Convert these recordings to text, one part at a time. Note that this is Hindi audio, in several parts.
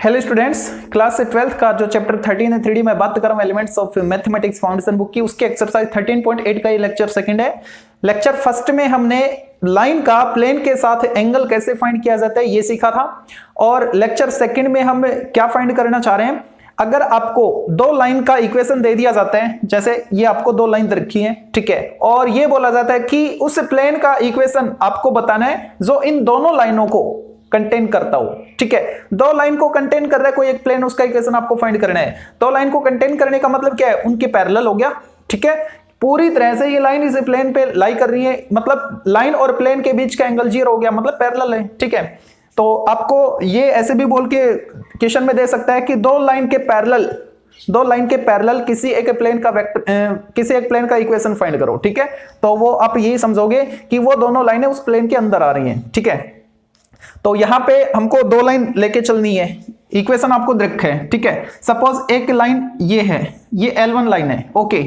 हेलो स्टूडेंट्स, क्लास 12th का जो चैप्टर 13 है 3D में बात कर रहा हूँ elements of mathematics foundation book की, उसके एक्सरसाइज 13.8 का ये लेक्चर सेकंड है। लेक्चर फर्स्ट में हमने लाइन का प्लेन के साथ एंगल कैसे फाइंड किया जाता है ये सीखा था, और लेक्चर सेकंड में हम क्या फाइंड करना चाह रहे हैं। अगर आपको दो लाइन का इक्वेशन दे दिया जाता है, जैसे ये आपको दो लाइन दे रखी है, ठीक है, और ये बोला जाता है कि उस प्लेन का इक्वेशन आपको बताना है जो इन दोनों लाइनों को कंटेन करता हो, ठीक है। दो लाइन को कंटेन कर रहा है कोई एक प्लेन, उसका इक्वेशन आपको फाइंड करना है। दो लाइन को कंटेन करने का मतलब क्या है, उनके पैरेलल हो गया, ठीक है। पूरी तरह से ये लाइन इस प्लेन पे लाई कर रही है, मतलब लाइन और प्लेन के बीच का एंगल 0 हो गया, मतलब पैरेलल है, ठीक है। तो आपको ये ऐसे भी बोल के क्वेश्चन में दे सकता है कि दो लाइन के पैरेलल किसी एक प्लेन का इक्वेशन फाइंड करो, ठीक है। तो वो आप यही समझोगे कि वो दोनों लाइनें उस प्लेन के अंदर आ रही हैं, ठीक है। तो यहां पे हमको दो लाइन लेके चलनी है, इक्वेशन आपको रखा है, ठीक है। सपोज एक लाइन ये है, ये L1 लाइन है, ओके।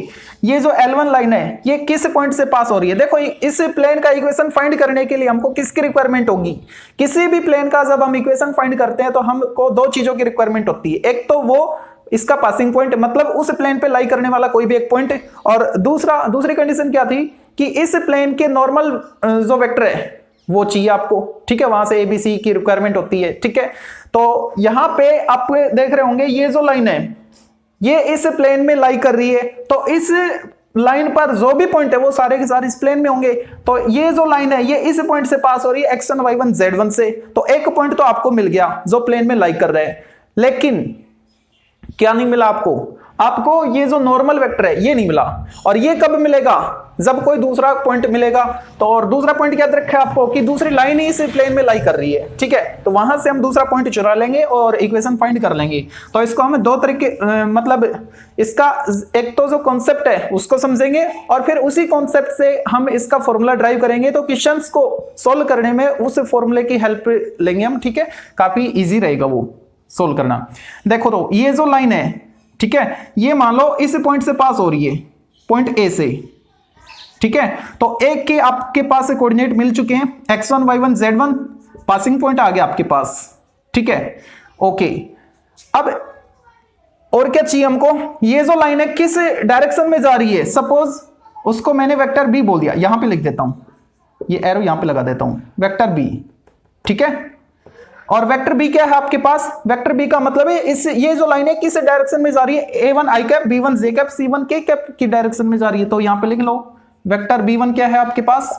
ये जो L1 लाइन है ये किस पॉइंट से पास हो रही है, देखो इस प्लेन का इक्वेशन फाइंड करने के लिए हमको किसकी रिक्वायरमेंट होगी। किसी भी प्लेन का जब हम इक्वेशन फाइंड करते हैं तो हमको दो चीजों की रिक्वायरमेंट होती है। एक तो वो इसका पासिंग पॉइंट, मतलब उस प्लेन पे लाई करने वाला कोई भी एक पॉइंट, और दूसरी कंडीशन क्या थी कि इस प्लेन के नॉर्मल जो वेक्टर है वो चाहिए आपको, ठीक है। वहां से ABC की रिक्वायरमेंट होती है, ठीक है। तो यहां पे आप देख रहे होंगे ये जो लाइन है ये इस प्लेन में लाई कर रही है, तो इस लाइन पर जो भी पॉइंट है वो सारे के सारे इस प्लेन में होंगे। तो ये जो लाइन है ये इस पॉइंट से पास हो रही है x1 y1 z1 से, तो एक पॉइंट तो आपको मिल गया जो प्लेन में लाई कर रहा है। लेकिन क्या नहीं मिला आपको ये जो नॉर्मल वेक्टर है ये नहीं मिला। और ये कब मिलेगा, जब कोई दूसरा पॉइंट मिलेगा। तो और दूसरा पॉइंट क्या रखा है आपको कि दूसरी लाइन ही इस प्लेन में लाई कर रही है, ठीक है। तो वहां से हम दूसरा पॉइंट चुरा लेंगे और इक्वेशन फाइंड कर लेंगे। तो इसको हम दो तरीके मतलब इसका एक तो जो कॉन्सेप्ट है उसको समझेंगे, और फिर उसी कॉन्सेप्ट से हम इसका फॉर्मूला ड्राइव करेंगे। तो क्वेश्चंस को सोल्व करने में उस फॉर्मूले की हेल्प लेंगे हम, ठीक है। काफी ईजी रहेगा वो सोल्व करना। देखो तो ये जो लाइन है, ठीक है, ये मान लो इस पॉइंट से पास हो रही है, पॉइंट ए से, ठीक है। तो एक के आपके पास कोऑर्डिनेट मिल चुके हैं, x1 y1 z1, passing point आ गया आपके पास, ठीक है, ओके। अब और क्या चाहिए हमको, ये जो लाइन है किस डायरेक्शन में जा रही है। सपोज उसको मैंने वेक्टर बी बोल दिया, यहां पे लिख देता हूं, ये एरो यहां पे लगा देता हूं, वेक्टर बी, ठीक है। और वेक्टर बी क्या है आपके पास, वेक्टर बी का मतलब है ये जो लाइन है किस डायरेक्शन में जा रही है, A1 i cap, B1 j cap, C1 k cap की डायरेक्शन में जा रही है। तो यहां पे लिख लो वेक्टर B1 क्या है आपके पास,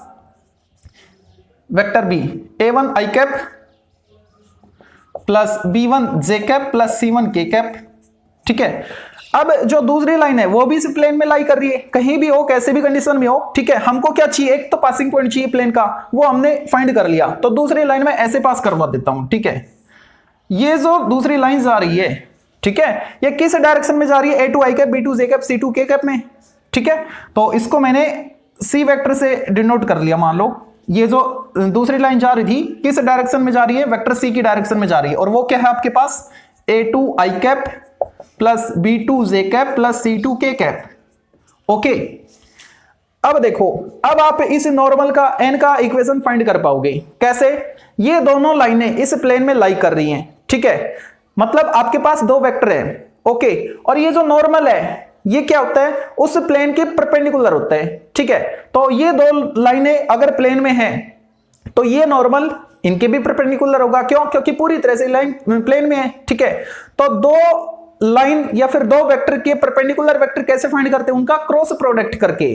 vector B A1 i cap plus B1 j cap plus C1 k cap, ठीक है। अब जो दूसरी लाइन है वो भी इस प्लेन में लाई कर रही है, कहीं भी हो, कैसे भी कंडीशन में हो, ठीक है। हमको क्या चाहिए, एक तो पासिंग पॉइंट चाहिए प्लेन का, वो हमने फाइंड कर लिया। तो दूसरी लाइन में ऐसे पास करवा देता हूं, ठीक है। ये जो दूसरी लाइन जा रही है, ठीक है, ये किस डायरेक्शन में जा रही है, A2 i cap, B2 j cap, C2 k cap में, ठीक है। तो इसको मैंने C वेक्टर से डिनोट कर लिया। मान लो ये जो दूसरी लाइन जा रही थी किस डायरेक्शन में जा रही है, वेक्टर C की डायरेक्शन में जा रही है, और वो क्या है आपके पास A2 i cap plus B2 j cap plus C2 k cap, okay. अब देखो, अब आप इस नॉर्मल का n का इक्वेशन फाइंड कर पाओगे कैसे, ये दोनों लाइनें इस प्लेन में लाई कर रही हैं, ठीक है। मतलब आपके पास दो वेक्टर है, ओके, और ये जो नॉर्मल है ये क्या होता है, उस प्लेन के परपेंडिकुलर होता है, ठीक है। तो ये दो लाइनें अगर प्लेन में हैं तो ये नॉर्मल इनके भी परपेंडिकुलर होगा, क्यों, क्योंकि पूरी तरह से लाइन प्लेन में है, ठीक है। तो दो लाइन या फिर दो वेक्टर के परपेंडिकुलर वेक्टर कैसे फाइंड करते हैं, उनका क्रॉस प्रोडक्ट करके,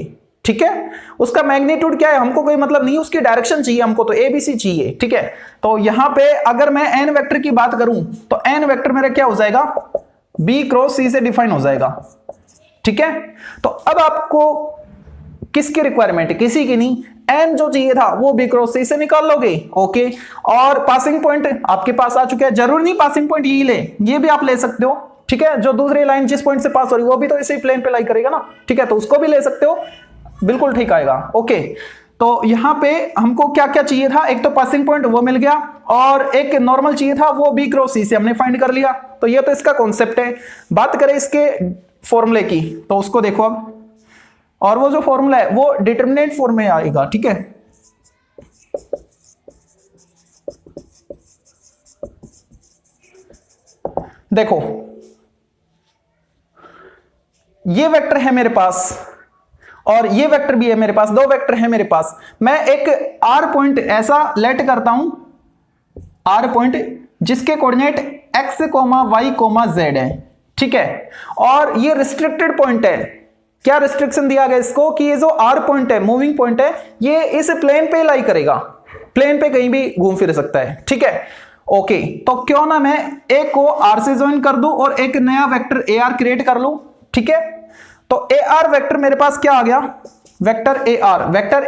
ठीक है। उसका मैग्नीट्यूड क्या है हमको कोई मतलब नहीं, उसकी डायरेक्शन चाहिए हमको, तो ABC चाहिए, ठीक है। तो यहां पे अगर मैं n वेक्टर की बात करूं तो n वेक्टर मेरा क्या हो जाएगा, B क्रॉस C से डिफाइन हो जाएगा, ठीक है। तो अब आपको किसकी रिक्वायरमेंट है, किसी की नहीं, n जो चाहिए था वो B क्रॉस C से निकाल लोगे, ओके। और पासिंग पॉइंट आपके पास आ चुका है, जरूरी नहीं पासिंग पॉइंट यही ले, ये भी आप ले सकते हो, ठीक है। जो दूसरी लाइन जिस पॉइंट से पास हो रही है वो भी तो इसी प्लेन पे लाई करेगा ना, ठीक है, तो उसको भी ले सकते हो, बिल्कुल ठीक आएगा, ओके। तो यहां पे हमको क्या क्या चाहिए था, एक तो पासिंग पॉइंट वो मिल गया, और एक नॉर्मल चाहिए था वो B क्रॉस C से हमने फाइंड कर लिया। तो ये तो इसका कॉन्सेप्ट है। बात करें इसके फॉर्मूले की तो उसको देखो अब, और वो जो फॉर्मूला है वो डिटरमिनेंट फॉर्म में आएगा, ठीक है। देखो ये वेक्टर है मेरे पास और ये वेक्टर भी है मेरे पास, दो वेक्टर है मेरे पास। मैं एक आर पॉइंट ऐसा लेट करता हूं, आर पॉइंट जिसके कोऑर्डिनेट x, y, z है, ठीक है। और ये रिस्ट्रिक्टेड पॉइंट है। क्या रिस्ट्रिक्शन दिया गया इसको कि ये जो आर पॉइंट है, मूविंग पॉइंट है, ये इस प्लेन पे लाई करेगा, प्लेन पे कहीं भी घूम फिर सकता है, ठीक है। ओके, तो क्यों ना मैं एक को आर से ज्वाइन कर दूं और एक नया वेक्टर ए आर क्रिएट कर लूं, ठीक है। तो ए आर वेक्टर मेरे पास क्या आ गया, वेक्टर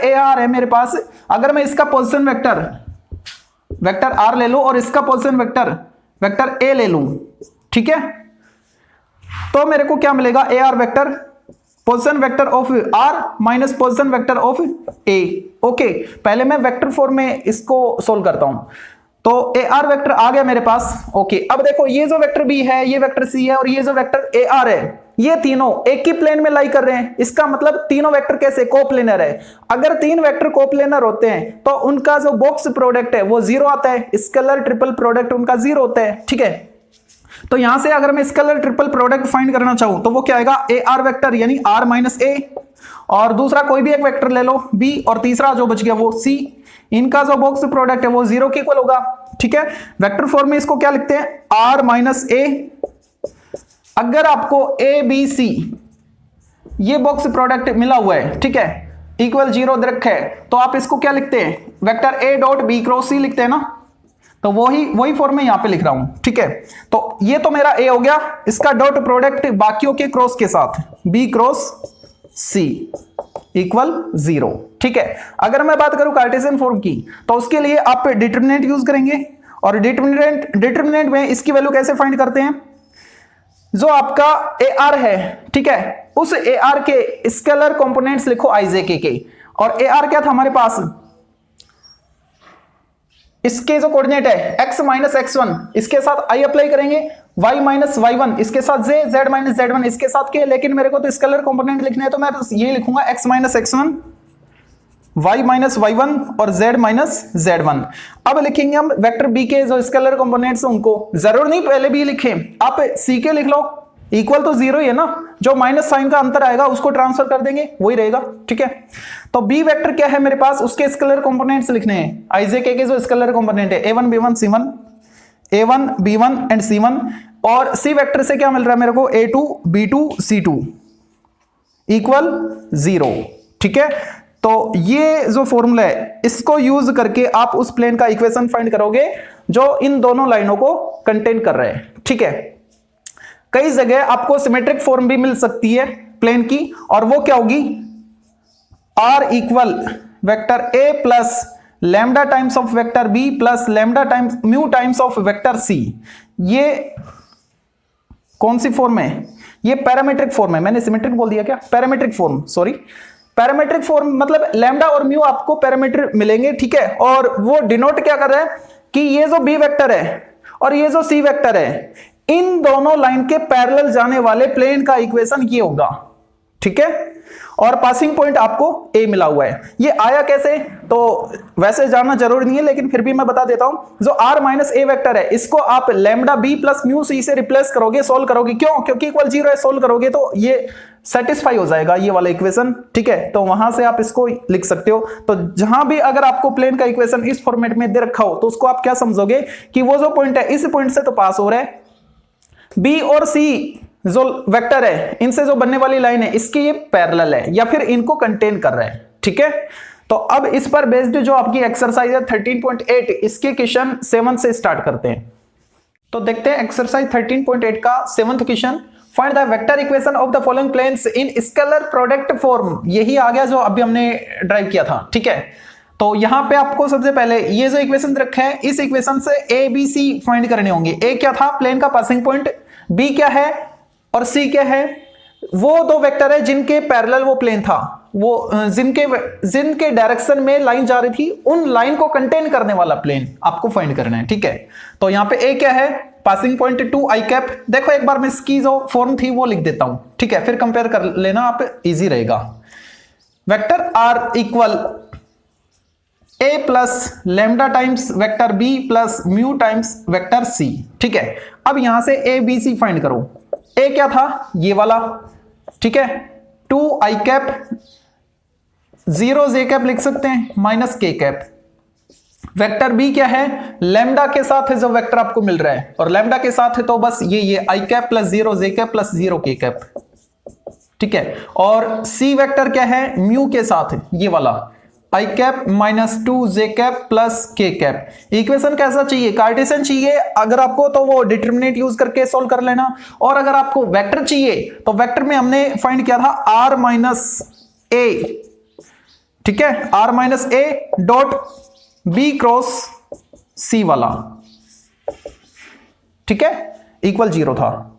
ए आर है मेरे पास। अगर मैं इसका पोजीशन वेक्टर आर ले लूं और इसका पोजीशन वेक्टर ए ले लूं, ठीक है, तो मेरे को क्या मिलेगा, A R vector position vector of R minus position vector of A. Okay, पहले मैं वेक्टर फॉर्म में इसको सोल्व करता हूं। तो ए आर वेक्टर आ गया मेरे पास। ओके, अब देखो ये जो वेक्टर बी है, ये वेक्टर सी है और ये जो वेक्टर ए आर है, ये तीनों एक ही प्लेन में लाई कर रहे हैं। इसका मतलब तीनों वेक्टर कैसे, कोप्लेनर है। अगर तीन वेक्टर कोप्लेनर होते हैं तो उनका जो बॉक्स प्रोडक्ट है वो जीरो आता है, स्केलर ट्रिपल प्रोडक्ट उनका जीरो होता है, ठीक है। तो यहां से अगर मैं स्केलर ट्रिपल प्रोडक्ट फाइंड करना चाहूं तो वो क्या आएगा, ए आर वेक्टर यानी आर माइनस ए, और दूसरा कोई भी एक वेक्टर ले लो बी, और तीसरा जो बच गया वो सी। इनका जो बॉक्स प्रोडक्ट है वो जीरो के इक्वल होगा, ठीक है। वेक्टर फॉर्म में इसको क्या लिखते हैं, आर माइनस ए। अगर आपको ए बी सी ये बॉक्स प्रोडक्ट मिला हुआ है, ठीक है, इक्वल जीरो दे रखा है, तो आप इसको क्या लिखते हैं, vector A dot B cross C लिखते हैं ना। तो वही फॉर्म में यहां पे लिख रहा हूं, ठीक है। तो ये तो मेरा ए हो गया, इसका डॉट प्रोडक्ट बाकियों के क्रॉस के साथ बी क्रॉस सी इक्वल जीरो, ठीक है। अगर मैं बात करूं कार्टेशियन फॉर्म की तो उसके लिए आप डिटरमिनेंट यूज करेंगे, और डिटरमिनेंट में इसकी वैल्यू कैसे फाइंड करते हैं, जो आपका ए आर है, ठीक है, उस ए आर के स्केलर कंपोनेंट्स लिखो आई जे के, और ए आर क्या था हमारे पास, इसके जो कोऑर्डिनेट है x माइनस x1, इसके साथ i अप्लाई करेंगे, y माइनस y1 इसके साथ z माइनस z1 इसके साथ के। लेकिन मेरे को तो स्केलर कंपोनेंट लिखने हैं तो मैं बस ये लिखूंगा x minus x1, y minus y1 और z माइनस z1। अब लिखेंगे हम वेक्टर b के जो स्केलर कंपोनेंट्स हैं उनको, जरूर नहीं पहले b लिखें, आप c के लिख लो, इक्वल तो जीरो ही है ना, जो माइनस साइन का अंतर आएगा उसको ट्रांसफर कर देंगे, वही रहेगा, ठीक है। तो बी वेक्टर क्या है मेरे पास, उसके स्केलर कंपोनेंट्स लिखने हैं, आईजेके के जो स्केलर कंपोनेंट है a1 b1 c1, a1 b1 and c1, और सी वेक्टर से क्या मिल रहा है मेरे को, a2 b2 c2 equal zero, ठीक है। तो ये जो फॉर्मूला है इसको यूज करके आप उस प्लेन का इक्वेशन फाइंड करोगे जो इन दोनों लाइनों को कंटेन कर रहे हैं, ठीक है। कई जगह आपको सिमेट्रिक फॉर्म भी मिल सकती है प्लेन की, और वो क्या होगी, R equal vector A plus lambda times of vector B plus lambda times mu times of vector C. ये कौन सी फॉर्म है, ये पैरामीट्रिक फॉर्म है। मैंने सिमेट्रिक बोल दिया क्या, parametric form, sorry, parametric form मतलब लैम्डा और म्यू आपको पैरामीटर मिलेंगे, ठीक है। और वो डिनोट क्या कर रहा है कि ये जो बी वेक्टर है और ये जो सी वेक्टर है, इन दोनों लाइन के पैरेलल जाने वाले प्लेन का इक्वेशन ये होगा, ठीक है। और पासिंग पॉइंट आपको ए मिला हुआ है। ये आया कैसे, तो वैसे जानना जरूरी नहीं है लेकिन फिर भी मैं बता देता हूं। जो आर माइनस ए वेक्टर है इसको आप lambda B plus mu C से रिप्लेस करोगे, सोल्व करोगे, क्यों, क्योंकि इक्वल जीरो है, सोल्व करोगे तो ये सेटिस्फाई हो जाएगा ये वाला इक्वेशन, ठीक है। तो वहां से आप इसको लिख सकते हो। तो जहां भी अगर आपको प्लेन का इक्वेशन इस फॉर्मेट में दे रखा हो तो उसको आप क्या समझोगे कि वो जो पॉइंट है इस पॉइंट से तो पास हो रहा है, बी और सी जो वेक्टर है इनसे जो बनने वाली लाइन है इसकी ये पैरेलल है या फिर इनको कंटेन कर रहा है, ठीक है। तो अब इस पर बेस्ड जो आपकी एक्सरसाइज है 13.8, इसके क्वेश्चन 7 से स्टार्ट करते हैं। तो देखते हैं एक्सरसाइज 13.8 का 7th question, find the vector equation of the following planes in scalar product form. यही आ गया जो अभी हमने ड्राइव किया था, ठीक है। तो यहां पे आपको सबसे पहले ये जो इक्वेशन रखा है इस इक्वेशन से ए बी सी फाइंड करने होंगे। ए क्या था, प्लेन का पासिंग पॉइंट, बी क्या है और सी क्या है, वो दो वेक्टर है जिनके पैरेलल वो प्लेन था, वो जिनके डायरेक्शन में लाइन जा रही थी, उन लाइन को कंटेन करने वाला प्लेन आपको फाइंड करना है, ठीक है। तो यहां पे ए क्या है, पासिंग पॉइंट 2 i कैप। देखो एक बार मैं इसकी जो फॉर्म थी वो लिख देता हूं, ठीक है, फिर कंपेयर कर लेना आप, इजी रहेगा। Vector R equal A plus lambda times vector B plus mu times vector C. ठीक है, अब यहां से ए बी सी फाइंड करो। ए क्या था, ये वाला, ठीक है, 2 आई कैप 0 जे कैप लिख सकते हैं minus K cap. Vector B क्या है, लैम्डा के साथ है जो वेक्टर आपको मिल रहा है, और लैम्डा के साथ है तो बस ये आई cap plus 0 J cap plus 0 के कैप। ठीक है, और सी वेक्टर क्या है, म्यू के साथ है ये वाला, आई कैप माइनस 2 जे कैप प्लस के कैप। इक्वेशन कैसा चाहिए, कार्टेशियन चाहिए अगर आपको तो वो डिटरमिनेंट यूज करके सोल्व कर लेना, और अगर आपको वेक्टर चाहिए तो वेक्टर में हमने फाइंड किया था आर माइनस ए। ठीक है, R minus A dot B cross C वाला, ठीक है, इक्वल 0 था।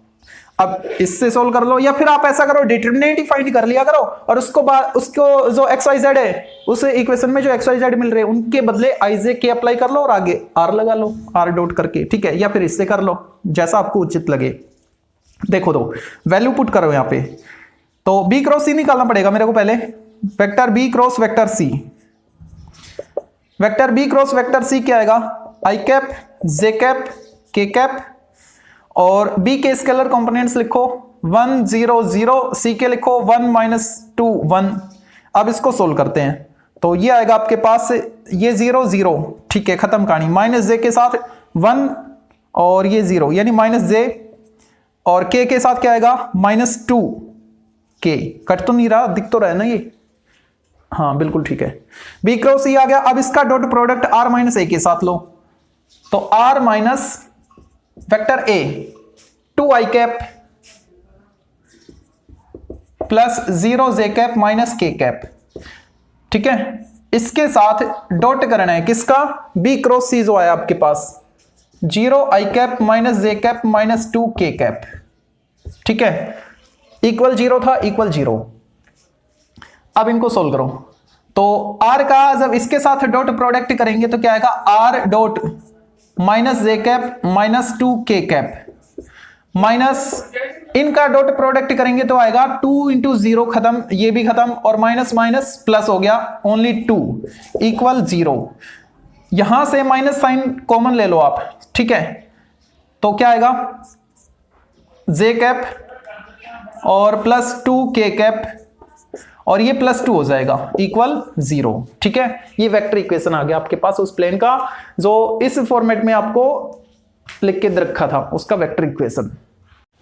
अब इससे सोल्व कर लो, या फिर आप ऐसा करो डिटरमिनेंट ही फाइंड कर लिया करो, और उसको जो एक्स वाई जेड है उस इक्वेशन में जो एक्स वाई जेड मिल रहे हैं उनके बदले आई जे के अप्लाई कर लो और आगे आर लगा लो, आर डॉट करके। ठीक है, या फिर इससे कर लो जैसा आपको उचित लगे। देखो तो वैल्यू पुट करो यहां पे, तो बी क्रॉस सी निकालना पड़ेगा मेरे को पहले, vector B cross vector C. Vector B cross vector C क्या आएगा, I cap J cap K cap, और बी के स्केलर कंपोनेंट्स लिखो 1 0 0, सी के लिखो 1 माइनस 2 1। अब इसको सोल्व करते हैं, तो ये आएगा आपके पास ये 0 0, ठीक है, खत्म कहानी। माइनस जे के साथ 1 और ये 0 यानी माइनस जे, और के साथ क्या आएगा माइनस 2 के। कट तो नहीं रहा, दिख तो रहा है ना ये, हाँ बिल्कुल ठीक है। बी क्रॉस सी आ गया। अब इसका dot product R minus A के साथ लो, तो R minus vector A 2 I cap plus 0 J cap minus K cap. ठीक है, इसके साथ डॉट करना है किसका, बी क्रॉस सी जो आया आपके पास 0 आई कैप माइनस जे कैप माइनस 2 के कैप। ठीक है, इक्वल 0 था, इक्वल 0। अब इनको सोल्व करो, तो r का जब इसके साथ डॉट प्रोडक्ट करेंगे तो क्या आएगा, r डॉट माइनस जे कैप माइनस 2 के कैप, माइनस इनका डॉट प्रोडक्ट करेंगे तो आएगा 2 इंटू 0 खत्म, ये भी खत्म, और माइनस माइनस प्लस हो गया ओनली 2 इक्वल 0। यहां से माइनस साइन कॉमन ले लो आप। ठीक है, तो क्या आएगा, जे कैप और प्लस 2 के कैप, और ये प्लस 2 हो जाएगा इक्वल 0। ठीक है, ये वेक्टर इक्वेशन आ गया आपके पास उस प्लेन का जो इस फॉर्मेट में आपको लिख के रखा था, उसका वेक्टर इक्वेशन।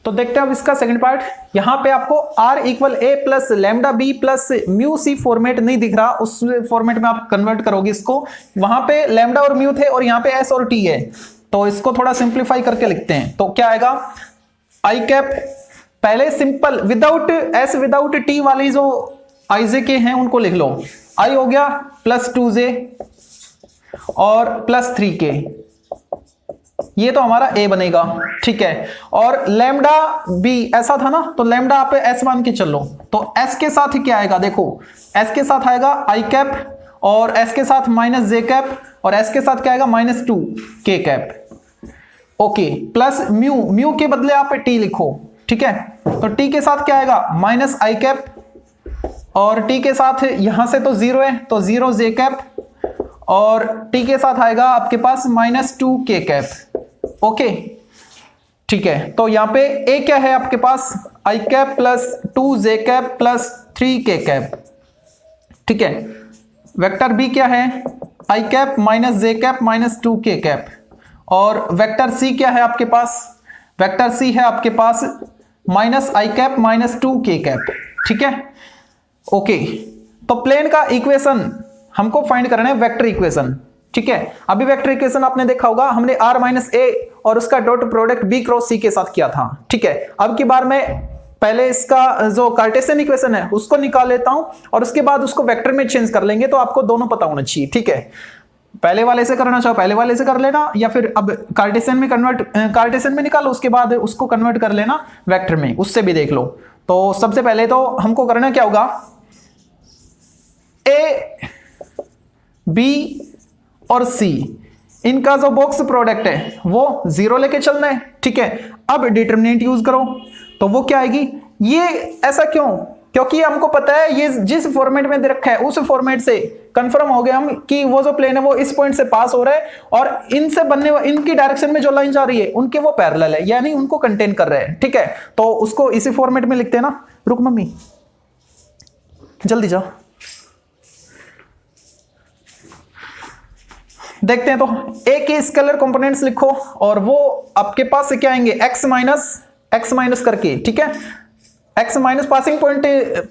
तो देखते हैं अब इसका सेकंड पार्ट। यहां पे आपको r equal A plus lambda B plus mu C format नहीं दिख रहा, उस फॉर्मेट में आप कन्वर्ट करोगे इसको। वहां पे लैम्डा और म्यू थे और यहाँ पे s और t है, तो इसको थोड़ा सिंप्लीफाई करके लिखते हैं। तो क्या आएगा, आई कैप पहले simple without s without t वाली जो आई जे के हैं उनको लिख लो, आई हो गया प्लस 2j और प्लस 3k, ये तो हमारा a बनेगा। ठीक है, और लैम्डा b ऐसा था ना, तो लैम्डा आप s मान के चलो, तो s के साथ क्या आएगा, देखो s के साथ आएगा आई कैप, और s के साथ माइनस जे कैप, और s के साथ क्या आएगा माइनस 2 के कैप। ओके, प्लस म्यू के बदले आप t लिखो। ठीक है, तो t के साथ क्या आएगा माइनस आई कैप, और t के साथ यहां से तो 0 है तो 0 जे कैप, और t के साथ आएगा आपके पास माइनस 2 के कैप। ओके, ठीक है, तो यहां पे a क्या है आपके पास, आई कैप प्लस 2 जे कैप प्लस 3 के कैप। ठीक है, वेक्टर b क्या है, आई कैप माइनस जे कैप माइनस 2 के कैप, और वेक्टर c क्या है आपके पास, वेक्टर c है आपके पास माइनस आई कैप माइनस 2 के कैप। ठीक है, ओके, तो प्लेन का इक्वेशन हमको फाइंड करना है, वेक्टर इक्वेशन। ठीक है, अभी वेक्टर इक्वेशन आपने देखा होगा, हमने r माइनस ए और उसका dot product b cross c के साथ किया था। ठीक है, अब की बार मैं पहले इसका जो कार्टेशियन इक्वेशन है उसको निकाल लेता हूं, और उसके बाद उसको वेक्टर में चेंज कर लेंगे, तो आपको दोनों पता होना चाहिए। ठीक है, पहले वाले से करना चाहो पहले वाले से कर लेना, या फिर अब कार्टेशियन में कार्टेशियन में निकालो, उसके बाद उसको कन्वर्ट कर लेना वेक्टर में, उससे भी देख लो। तो सबसे पहले तो हमको करना क्या होगा, ए बी और सी इनका जो बॉक्स प्रोडक्ट है वो 0 लेके चलना है। ठीक है, अब डिटरमिनेंट यूज करो, तो वो क्या आएगी, ये ऐसा क्यों क्योंकि हमको पता है ये जिस फॉर्मेट में दे रखा है उस फॉर्मेट से कंफर्म हो गया हम कि वो जो प्लेन है वो इस पॉइंट से पास हो रहा है और इनसे बनने इनकी डायरेक्शन में जो लाइन जा रही है उनके वो पैरेलल है, यानी उनको कंटेन कर रहे हैं। ठीक है, तो उसको इसी फॉर्मेट में लिखते हैं ना। रुक मम्मी, जल्दी जाओ। देखते हैं, तो ए के स्केलर कंपोनेंट्स लिखो और वो आपके पास से क्या आएंगे, एक्स माइनस करके। ठीक है, एक्स माइनस पासिंग पॉइंट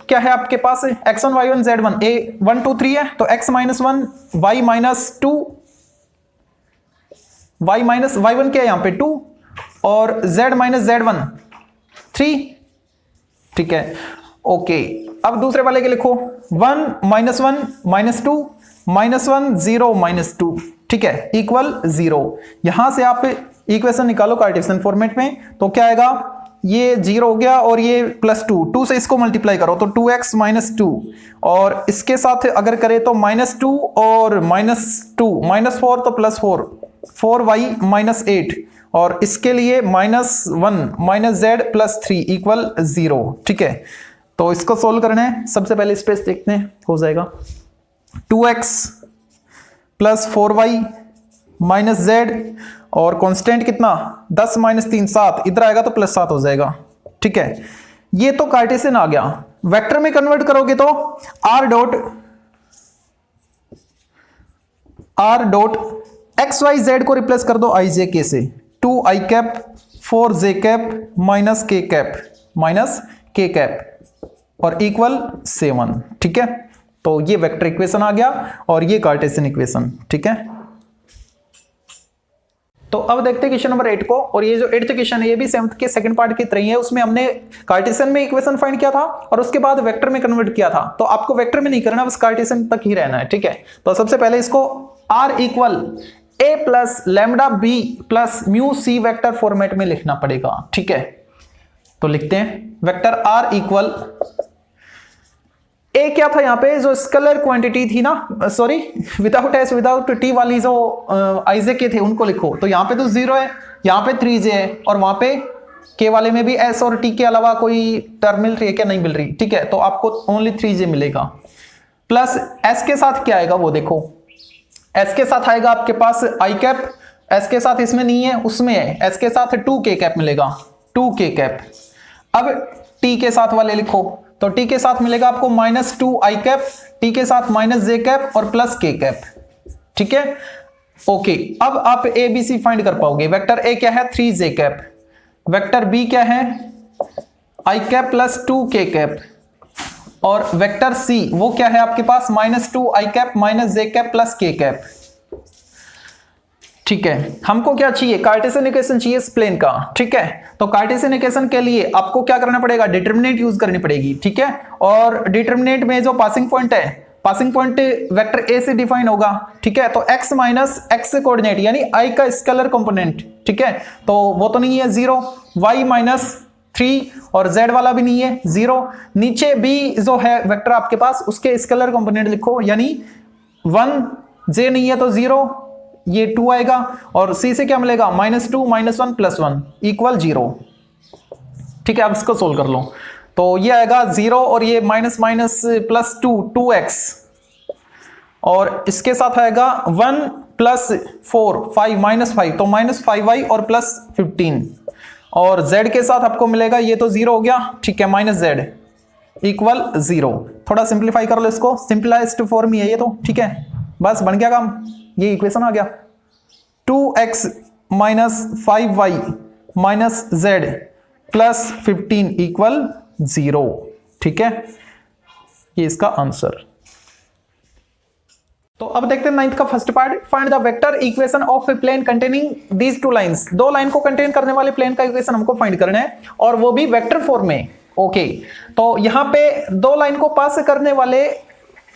क्या है आपके पास, x1 y1 z1 a 1 2 3 है, तो x minus 1 y minus 2 y minus y1 क्या है यहाँ पे 2 और z माइनस z1 3। ठीक है, ओके। अब दूसरे वाले के लिखो 1 माइनस 1 माइनस 2 माइनस 1 0 माइनस 2। ठीक है, इक्वल 0। यहां से आप इक्वेशन निकालो कार्टेशियन फॉर्मेट में, तो क्या आएगा, ये 0 हो गया और ये प्लस 2 से इसको मल्टीप्लाई करो तो 2x माइनस 2 और इसके साथ अगर करें तो माइनस 2 और माइनस 2 माइनस 4 तो प्लस 4y माइनस 8 और इसके लिए minus 1 minus z plus 3 equal 0। ठीक है, तो इसको सोल्व करना है। सबसे पहले स्पेस देखते हैं, हो जाएगा 2x plus 4y minus z और कांस्टेंट कितना 10 माइनस 3 7, इधर आएगा तो प्लस 7 हो जाएगा। ठीक है, ये तो कार्टेशियन आ गया। वेक्टर में कन्वर्ट करोगे तो r dot X Y Z को रिप्लेस कर दो i j k से, 2i cap 4j cap minus k cap और इक्वल 7। ठीक है, तो ये वेक्टर इक्वेशन आ गया और ये कार्टेशियन इक्वेशन। ठीक है, तो अब देखते हैं क्वेश्चन नंबर 8 को। और ये जो 8th क्वेश्चन है ये भी 7th के सेकंड पार्ट की तरह ही है। उसमें हमने कार्टेशियन में इक्वेशन फाइंड किया था और उसके बाद वेक्टर में कन्वर्ट किया था। तो आपको वेक्टर में नहीं करना, बस कार्टेशियन तक ही रहना है। ठीक है, तो सबसे पहले इसको r equal a plus lambda b plus mu c vector format में लिखना पड़ेगा। ठीक है, तो लिखते हैं वेक्टर r इक्वल ए क्या था यहाँ पे, जो स्केलर क्वांटिटी थी ना, sorry without S without T वाली जो आइजे के थे उनको लिखो। तो यहाँ पे तो 0 है, यहाँ पे 3j है और वहां पे के वाले में भी एस और टी के अलावा कोई टर्म मिल रही है क्या, नहीं मिल रही। ठीक है, तो आपको ओनली 3j मिलेगा। प्लस एस के साथ क्या आएगा वो देखो, एस के साथ आएगा आपके पास आई कैप, एस के साथ इसमें नहीं है उसमें है, एस के साथ 2k कैप मिलेगा, 2k कैप। अब टी के साथ वाले लिखो, तो टी के साथ मिलेगा आपको माइनस 2i कैप, टी के साथ माइनस j कैप और प्लस k कैप। ठीक है, ओके। अब आप ए बी सी फाइंड कर पाओगे। वेक्टर ए क्या है 3j कैप, वेक्टर बी क्या है i cap plus 2k cap और वेक्टर सी वो क्या है आपके पास minus 2i cap minus j cap plus k cap. ठीक है, हमको क्या चाहिए, कार्टेशियन इक्वेशन चाहिए इस प्लेन का। ठीक है, तो कार्टेशियन इक्वेशन के लिए आपको क्या करना पड़ेगा, डिटरमिनेंट यूज करनी पड़ेगी। ठीक है, और डिटरमिनेंट में जो पासिंग पॉइंट है, पासिंग पॉइंट वेक्टर ए से डिफाइन होगा। ठीक है, तो x माइनस एक्स कोऑर्डिनेट यानी i का स्केलर कंपोनेंट। ठीक है, तो वो तो नहीं है 0, y माइनस 3 और z वाला भी नहीं है 0। नीचे b जो है वेक्टर आपके पास उसके स्केलर कंपोनेंट लिखो, यानी 1 j नहीं है तो 0, ये 2 आएगा और c से क्या मिलेगा माइनस 2 माइनस 1 प्लस 1 इक्वल 0। ठीक है, अब इसको सोल्व कर लो, तो ये आएगा 0 और ये माइनस माइनस प्लस 2x और इसके साथ आएगा 1 प्लस 4 5 माइनस 5 तो माइनस 5y और प्लस 15 और z के साथ आपको मिलेगा, ये तो 0 हो गया। ठीक है, माइनस z इक्वल 0। थोड़ा सिंप्लीफाई कर लो इसको, सिंपलाइज्ड फॉर्म ही है ये तो। ठीक है, बस बन गया काम, ये इक्वेशन आ गया 2x minus 5y minus z plus 15 equal 0। ठीक है, ये इसका आंसर। तो अब देखते हैं 9th का first part, find the vector equation of a plane containing these 2 lines. 2 line को कंटेन करने वाले प्लेन का इक्वेशन हमको फाइंड करना है और वो भी वेक्टर फॉर्म में। ओके, तो यहां पे 2 लाइन को पास करने वाले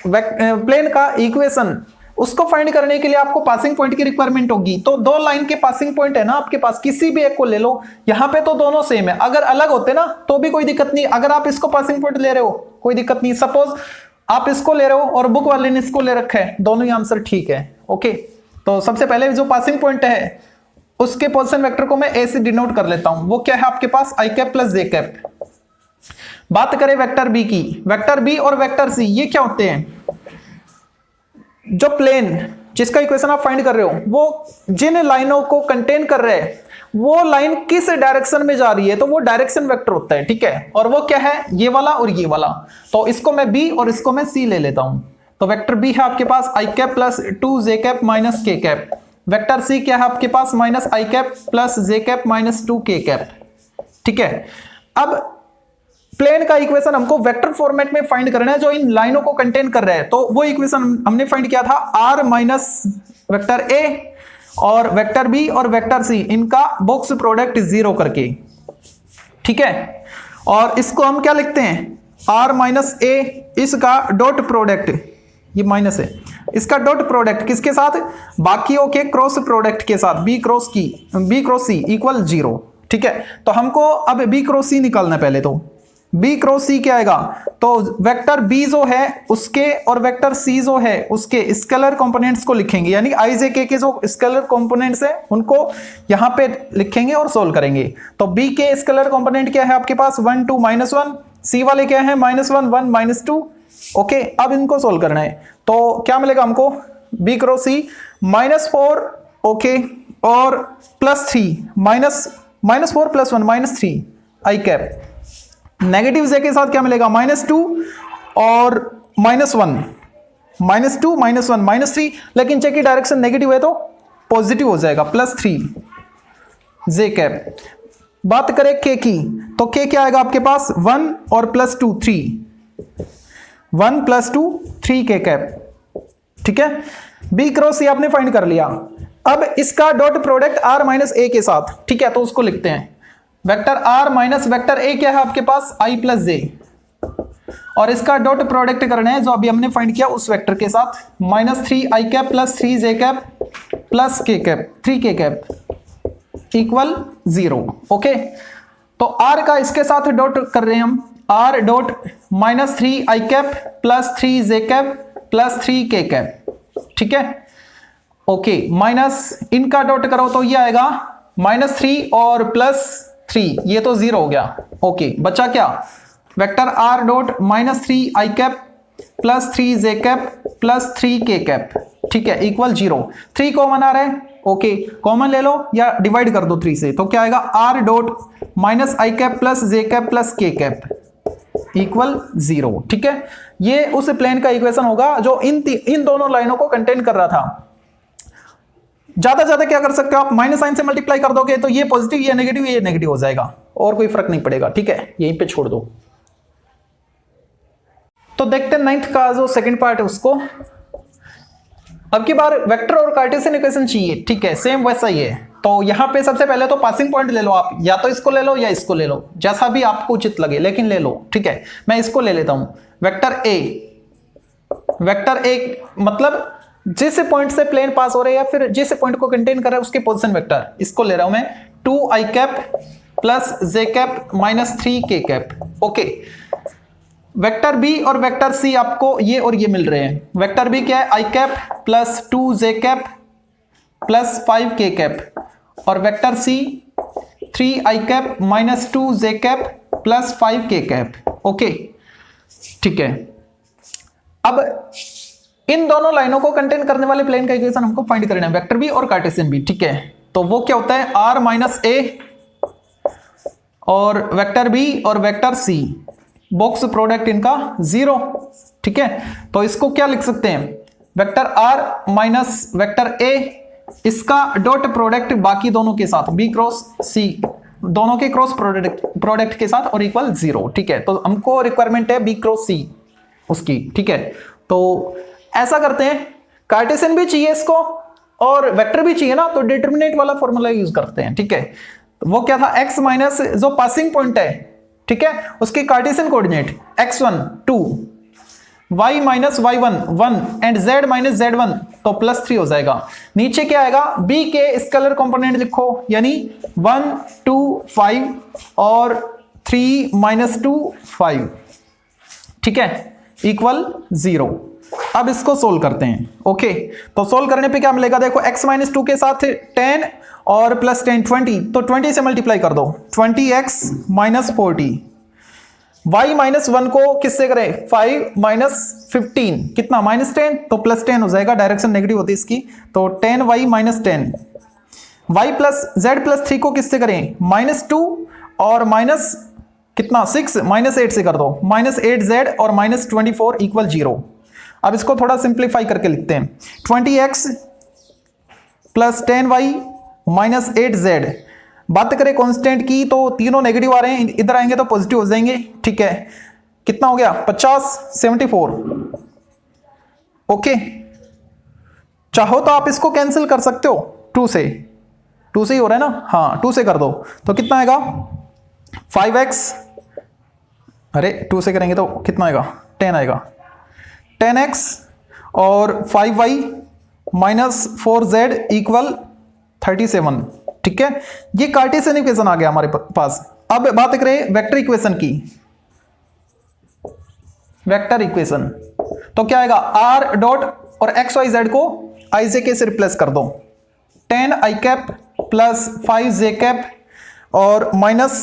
प्लेन का इक्वेशन उसको फाइंड करने के लिए आपको पासिंग पॉइंट की रिक्वायरमेंट होगी। तो 2 लाइन के पासिंग पॉइंट है ना आपके पास, किसी भी एक को ले लो। यहां पे तो दोनों सेम है, अगर अलग होते ना तो भी कोई दिक्कत नहीं। अगर आप इसको पासिंग पॉइंट ले रहे हो कोई दिक्कत नहीं। सपोज आप इसको ले रहे हो और बुक वाले ने इसको ले रखा है, दोनों ही आंसर ठीक है। ओके, तो सबसे पहले जो पासिंग पॉइंट है उसके पोजीशन वेक्टर को मैं ए से डिनोट कर लेता हूं। वो क्या है आपके पास आई कैप प्लस जे कैप। बात करें वेक्टर बी की, वेक्टर बी और वेक्टर सी ये क्या होते हैं? जो प्लेन जिसका इक्वेशन आप फाइंड कर रहे हो वो जिन लाइनों को कंटेन कर रहे हैं वो लाइन किस डायरेक्शन में जा रही है तो वो डायरेक्शन वेक्टर होता है, ठीक है। और वो क्या है? ये वाला और ये वाला। तो इसको मैं बी और इसको मैं सी ले लेता हूं। तो वेक्टर बी है आपके पास आई कैप प्लस 2 जे cap minus K cap. Vector C क्या है आपके पास? माइनस आई कैप प्लस जे कैप माइनस 2 के कैप, ठीक है। अब प्लेन का इक्वेशन हमको वेक्टर फॉर्मेट में फाइंड करना है जो इन लाइनों को कंटेन कर रहा है। तो वो इक्वेशन हमने फाइंड किया था आर माइनस वेक्टर ए और वेक्टर बी और वेक्टर सी, इनका बॉक्स प्रोडक्ट 0 करके, ठीक है। और इसको हम क्या लिखते हैं? आर माइनस ए, इसका डॉट प्रोडक्ट, ये माइनस है, इसका डॉट प्रोडक्ट किसके साथ? बाकियों के क्रॉस प्रोडक्ट के साथ, बी क्रॉस सी इक्वल 0, ठीक है। तो हमको अब बी क्रॉस सी निकालना है पहले। तो बी क्रॉस सी क्या आएगा? तो वेक्टर बी जो है उसके और वेक्टर सी जो है उसके स्केलर कंपोनेंट्स को लिखेंगे, यानी आई जे के जो स्केलर कंपोनेंट्स है उनको यहां पे लिखेंगे और सोल्व करेंगे। तो बी के स्केलर कंपोनेंट क्या है आपके पास? 1 2 -1, सी वाले क्या है? -1 1 -2, ओके। अब इनको सोल्व करना है तो क्या मिलेगा हमको? बी क्रॉस सी -4, ओके, और +3 -4 +1 -3 आई कैप। नेगेटिव जे के साथ क्या मिलेगा? -2 और -1, -2 -1 -3, लेकिन जे की डायरेक्शन नेगेटिव है तो पॉजिटिव हो जाएगा, +3 जे कैप। बात करें के की, तो के क्या आएगा आपके पास? 1 और +2 3, 1 +2 3 के कैप, ठीक है। बी क्रॉस सी आपने फाइंड कर लिया। अब इसका dot product R minus A के साथ, ठीक है, तो उसको लिखते हैं। Vector R minus vector A क्या है आपके पास? आई प्लस जे, और इसका डॉट प्रोडक्ट करना है जो अभी हमने फाइंड किया उस वेक्टर के साथ, -3 आई कैप प्लस 3 जे कैप प्लस के कैप 3 के कैप इक्वल 0, ओके। तो आर का इसके साथ डॉट कर रहे हैं हम, आर डॉट -3 आई कैप प्लस 3 जे कैप प्लस 3 के कैप, ठीक है, ओके। माइनस इनका डॉट करो तो ये आएगा -3 और +3, ये तो 0 हो गया, ओके। बचा क्या? वेक्टर आर डॉट -3 आई कैप प्लस 3 जे कैप प्लस 3 के कैप, ठीक है, इक्वल 0। 3 कॉमन आ रहा है, ओके, कॉमन ले लो या डिवाइड कर दो 3 से, तो क्या आएगा? आर डॉट माइनस आई कैप प्लस जे कैप प्लस के कैप इक्वल 0, ठीक है। ये उस प्लेन का इक्वेशन होगा जो इन दोनों लाइनों को कंटेन कर रहा था। ज्यादा ज्यादा क्या कर सकते हो आप? माइनस साइन से मल्टीप्लाई कर दोगे तो ये पॉजिटिव, ये नेगेटिव हो जाएगा, और कोई फर्क नहीं पड़ेगा, ठीक है, यहीं पे छोड़ दो। तो देखते हैं 9th का जो सेकंड पार्ट है उसको। अब की बार वेक्टर और कार्टेशियन इक्वेशन चाहिए, ठीक है, सेम वैसा ही है। तो यहां पे सबसे पहले तो पासिंग पॉइंट ले लो आप, या तो इसको ले लो या इसको ले लो, जैसा भी आपको उचित लगे, लेकिन ले लो, ठीक है। मैं इसको ले लेता हूं, वेक्टर ए मतलब जिस पॉइंट से प्लेन पास हो रहे हैं या फिर जिस पॉइंट को कंटेन कर रहा है उसके पोजीशन वेक्टर, इसको ले रहा हूं मैं 2 I cap plus J cap minus 3 के कैप, ओके। वेक्टर बी और वेक्टर सी आपको ये और ये मिल रहे हैं। वेक्टर बी क्या है? आई कैप प्लस 2 जे कैप प्लस 5 के कैप, और वेक्टर सी 3 आई कैप माइनस 2 जे कैप प्लस 5 के कैप, ओके, ठीक है। अब इन दोनों लाइनों को कंटेन करने वाले प्लेन का इक्वेशन हमको फाइंड करना है, वेक्टर बी और कार्टेशियन बी, ठीक है। तो वो क्या होता है? आर माइनस ए और वेक्टर बी और वेक्टर सी, बॉक्स प्रोडक्ट इनका 0, ठीक है। तो इसको क्या लिख सकते हैं? Vector R minus vector A, इसका डॉट प्रोडक्ट बाकी दोनों के साथ, बी क्रॉस सी, दोनों के क्रॉस प्रोडक्ट के साथ, और इक्वल 0, ठीक है। तो हमको रिक्वायरमेंट है बी क्रॉस सी उसकी, ठीक है। तो ऐसा करते हैं, कार्टेशियन भी चाहिए इसको और वेक्टर भी चाहिए ना, तो डिटरमिनेंट वाला फॉर्मूला यूज करते हैं, ठीक है। वो क्या था? x माइनस जो पासिंग पॉइंट है, ठीक है, उसके Cartesian coordinate x1 2, y minus y1 1 and z minus z1, तो +3 हो जाएगा। नीचे क्या आएगा? b के स्केलर कंपोनेंट लिखो, यानी 1 2 5 और 3 -2 5, ठीक है, इक्वल 0। अब इसको सोल्व करते हैं, ओके। तो सोल्व करने पे क्या मिलेगा? देखो, x माइनस 2 के साथ 10 और प्लस 10 20, तो 20 से मल्टीप्लाई कर दो, 20x माइनस 40 y माइनस 1 को किससे करें, 5 माइनस 15 कितना, -10, तो +10 हो जाएगा, डायरेक्शन नेगेटिव होती है इसकी, तो 10y minus 10। y plus z plus 3 को किससे करें, -2 और माइनस कितना 6 -8 से कर दो, -8z और -24 इक्वल 0। अब इसको थोड़ा सिंप्लीफाई करके लिखते हैं, 20x plus 10y minus 8z। बात करें कांस्टेंट की तो तीनों नेगेटिव आ रहे हैं, इधर आएंगे तो पॉजिटिव हो जाएंगे, ठीक है। कितना हो गया 50 74। ओके, चाहो तो आप इसको कैंसिल कर सकते हो 2 से ही हो रहा है ना, हाँ 2 से कर दो तो कितना आएगा 5x, अरे 2 से करेंगे तो कितना आएगा 10 आएगा, 10x और 5y माइनस 4z इक्वल 37, ठीक है। ये कार्टेशियन इक्वेशन आ गया हमारे पास। अब बात करें वेक्टर इक्वेशन की, वेक्टर इक्वेशन तो क्या आएगा, r डॉट और x y z को i j k से रिप्लेस कर दो, 10 i cap plus 5 j cap और माइनस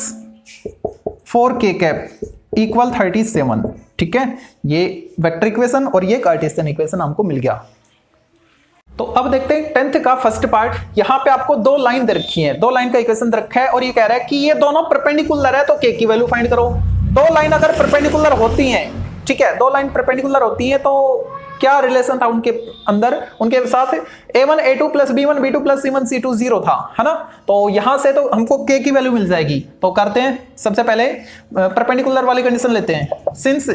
4 k कैप इक्वल 37, ठीक है। ये वेक्टर इक्वेशन और ये कार्टेशियन इक्वेशन हमको मिल गया। तो अब देखते हैं 10th का फर्स्ट पार्ट। यहाँ पे आपको 2 लाइन दे रखी है, 2 लाइन का इक्वेशन दे रखा है और ये कह रहा है कि ये दोनों परपेंडिकुलर है तो k की वैल्यू फाइंड करो। 2 लाइन अगर परपेंडिकुलर होती हैं, ठीक है, 2 लाइन परपेंडिकुलर होती है तो क्या रिलेशन था उनके अंदर, उनके साथ a1 a2 plus b1 b2 plus c1 c2 0 था, है ना। तो यहां से तो हमको k की वैल्यू मिल जाएगी। तो करते हैं, सबसे पहले परपेंडिकुलर वाली कंडीशन लेते हैं। Since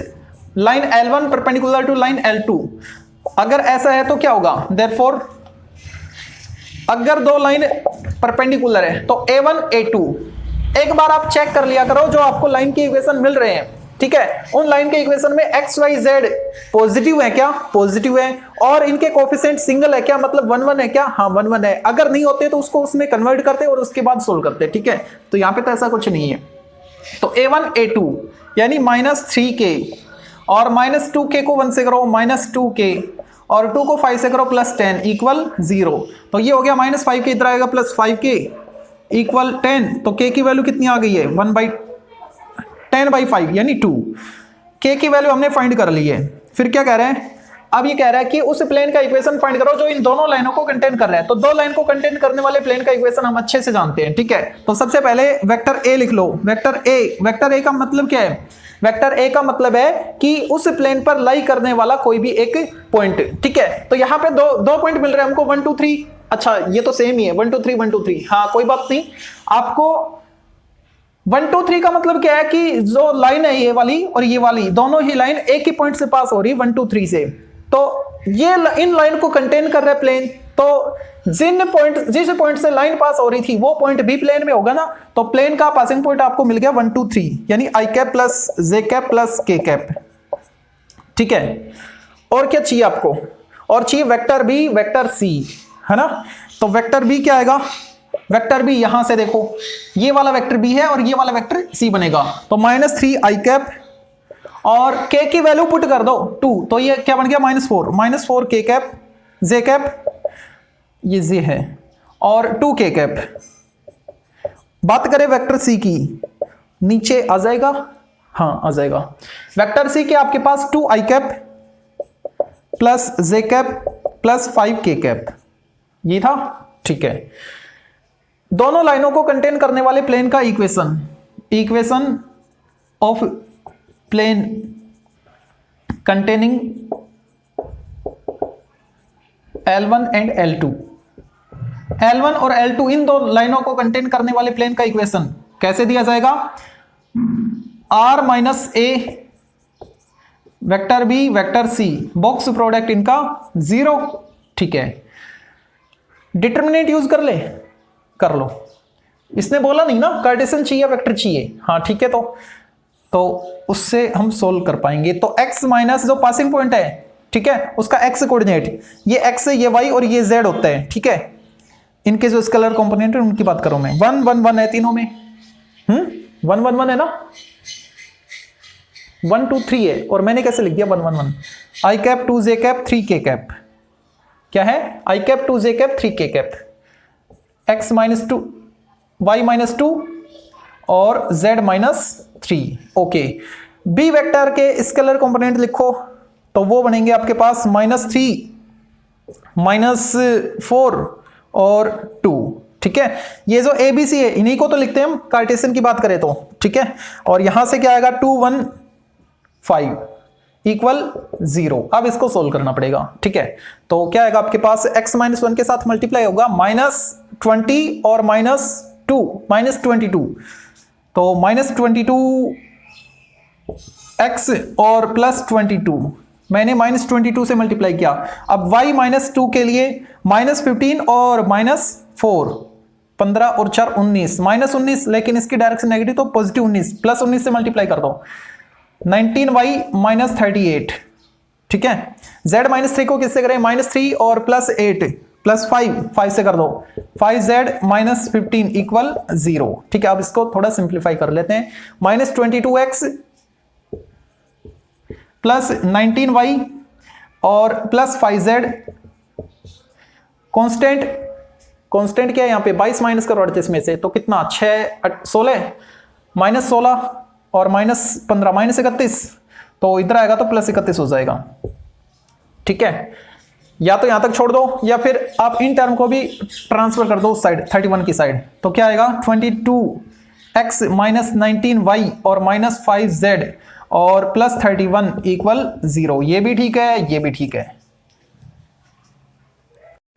line L1 perpendicular to line L2, अगर ऐसा है तो क्या होगा, देयरफॉर अगर 2 लाइन परपेंडिकुलर है तो a1 a2 एक बार आप चेक कर लिया करो, जो आपको लाइन की इक्वेशन मिल रहे हैं, ठीक है, उन लाइन के इक्वेशन में x y z पॉजिटिव है क्या, पॉजिटिव है, और इनके कोफिशिएंट सिंगल है क्या, मतलब 1 1 है क्या, हाँ 1 1 है। अगर नहीं होते तो उसको उसमें कन्वर्ट करते और उसके बाद सोल्व करते, ठीक है। तो यहाँ पे तो ऐसा कुछ नहीं है। तो a1 a2 यानी -3k और -2k को 1 से करो -2k और 2 को 5 से करो +10 इक्वल 0। तो ये हो गया -5k, इधर आएगा +5k इक्वल 10। तो k की वैल्यू कितनी आ गई है, 10/5 यानी 2। k की वैल्यू हमने फाइंड कर ली है। फिर क्या कह रहे हैं, अब ये कह रहा है कि उस प्लेन का इक्वेशन फाइंड करो जो इन दोनों लाइनों को कंटेन कर रहा है। तो 2 लाइन को कंटेन करने वाले प्लेन का इक्वेशन हम अच्छे से जानते हैं, ठीक है। तो सबसे पहले वेक्टर a लिख लो। वेक्टर a का मतलब क्या है, वेक्टर a का मतलब है कि उस प्लेन पर लाई करने वाला कोई भी एक पॉइंट, ठीक है। तो यहाँ पे दो पॉइंट मिल रहे हैं हमको, 1 2 3। अच्छा ये तो सेम ही है, 1 2 3 1 2 3, हाँ कोई बात नहीं। आपको 1 2 3 का मतलब क्या है कि जो लाइन है ये वाली और ये वाली दोनों ही लाइन एक ही पॉइंट से पास हो रही है 1 2 3 से। तो ये इन लाइन को कंटेन कर रहा है प्लेन। तो जिस पॉइंट से लाइन पास हो रही थी वो पॉइंट भी प्लेन में होगा ना। तो प्लेन का पासिंग पॉइंट आपको मिल गया 1 2 3 यानी i cap plus j cap plus k cap, ठीक है। और क्या चाहिए आपको, और चाहिए वेक्टर b वेक्टर c, है ना। तो वेक्टर b क्या आएगा, वेक्टर b यहां से देखो ये वाला वेक्टर b है और ये वाला वेक्टर c बनेगा। तो -3 i कैप और k की वैल्यू पुट कर दो 2, तो ये क्या बन गया -4 k कैप j कैप, ये j है, और 2 k कैप। बात करें वेक्टर c की, नीचे आ जाएगा, हाँ आ जाएगा। वेक्टर c के आपके पास 2 i cap plus j cap plus 5 k cap, ये था, ठीक है। दोनों लाइनों को कंटेन करने वाले प्लेन का equation of plane containing L1 and L2, L1 और L2 इन दो लाइनों को कंटेन करने वाले प्लेन का इक्वेशन कैसे दिया जाएगा, r minus a vector b vector c box product इनका 0, ठीक है। डिटरमिनेंट यूज कर लो। इसने बोला नहीं ना कार्टेशियन चाहिए वेक्टर चाहिए, हाँ ठीक है। तो उससे हम सोल्व कर पाएंगे। तो x माइनस जो पासिंग पॉइंट है, ठीक है, उसका x कोऑर्डिनेट, ये x ये y और ये z होता है, ठीक है। इनके जो स्केलर कंपोनेंट है उनकी बात करूं मैं, 1 1 1 है तीनों में, 1 1 1 है ना, 1 2 3 है, और मैंने कैसे लिख दिया 1 1 1, i cap 2 j cap 3 k cap, क्या है i cap 2 j cap 3 k cap, x minus 2 y minus 2 और z minus 3, okay. B vector के स्केलर कंपोनेंट लिखो तो वो बनेंगे आपके पास -3, -4 और 2। ठीक है, ये जो ए बी सी है इन्हीं को तो लिखते हैं हम कार्टेशियन की बात करें तो। ठीक है, और यहां से क्या आएगा 2 1 5 इक्वल 0। अब इसको सोल्व करना पड़ेगा। ठीक है, तो क्या आएगा आपके पास x -1 के साथ मल्टीप्लाई होगा -20 और -2 -22, तो -22 x और +22 मैंने -22 से मल्टीप्लाई किया। अब y -2 के लिए -15 और -4 15 और 4 19 -19, लेकिन इसकी डायरेक्शन नेगेटिव तो पॉजिटिव 19 +19 से मल्टीप्लाई कर दो 19y -38। ठीक है, z -3 को किससे करें -3 और +8 +5 से कर दो 5z -15 इक्वल 0। ठीक है, अब इसको थोड़ा सिंप्लीफाई कर लेते हैं -22x +19y और +5z कांस्टेंट क्या है यहाँ पे 22 माइनस करो 38 में से तो कितना 16 -16 और -15 -31, तो इधर आएगा तो +31 हो जाएगा। ठीक है, या तो यहां तक छोड़ दो या फिर आप इन टर्म को भी ट्रांसफर कर दो उस साइड 31 की साइड, तो क्या आएगा 22x -19y और -5z और +31 इक्वल 0। ये भी ठीक है, ये भी ठीक है।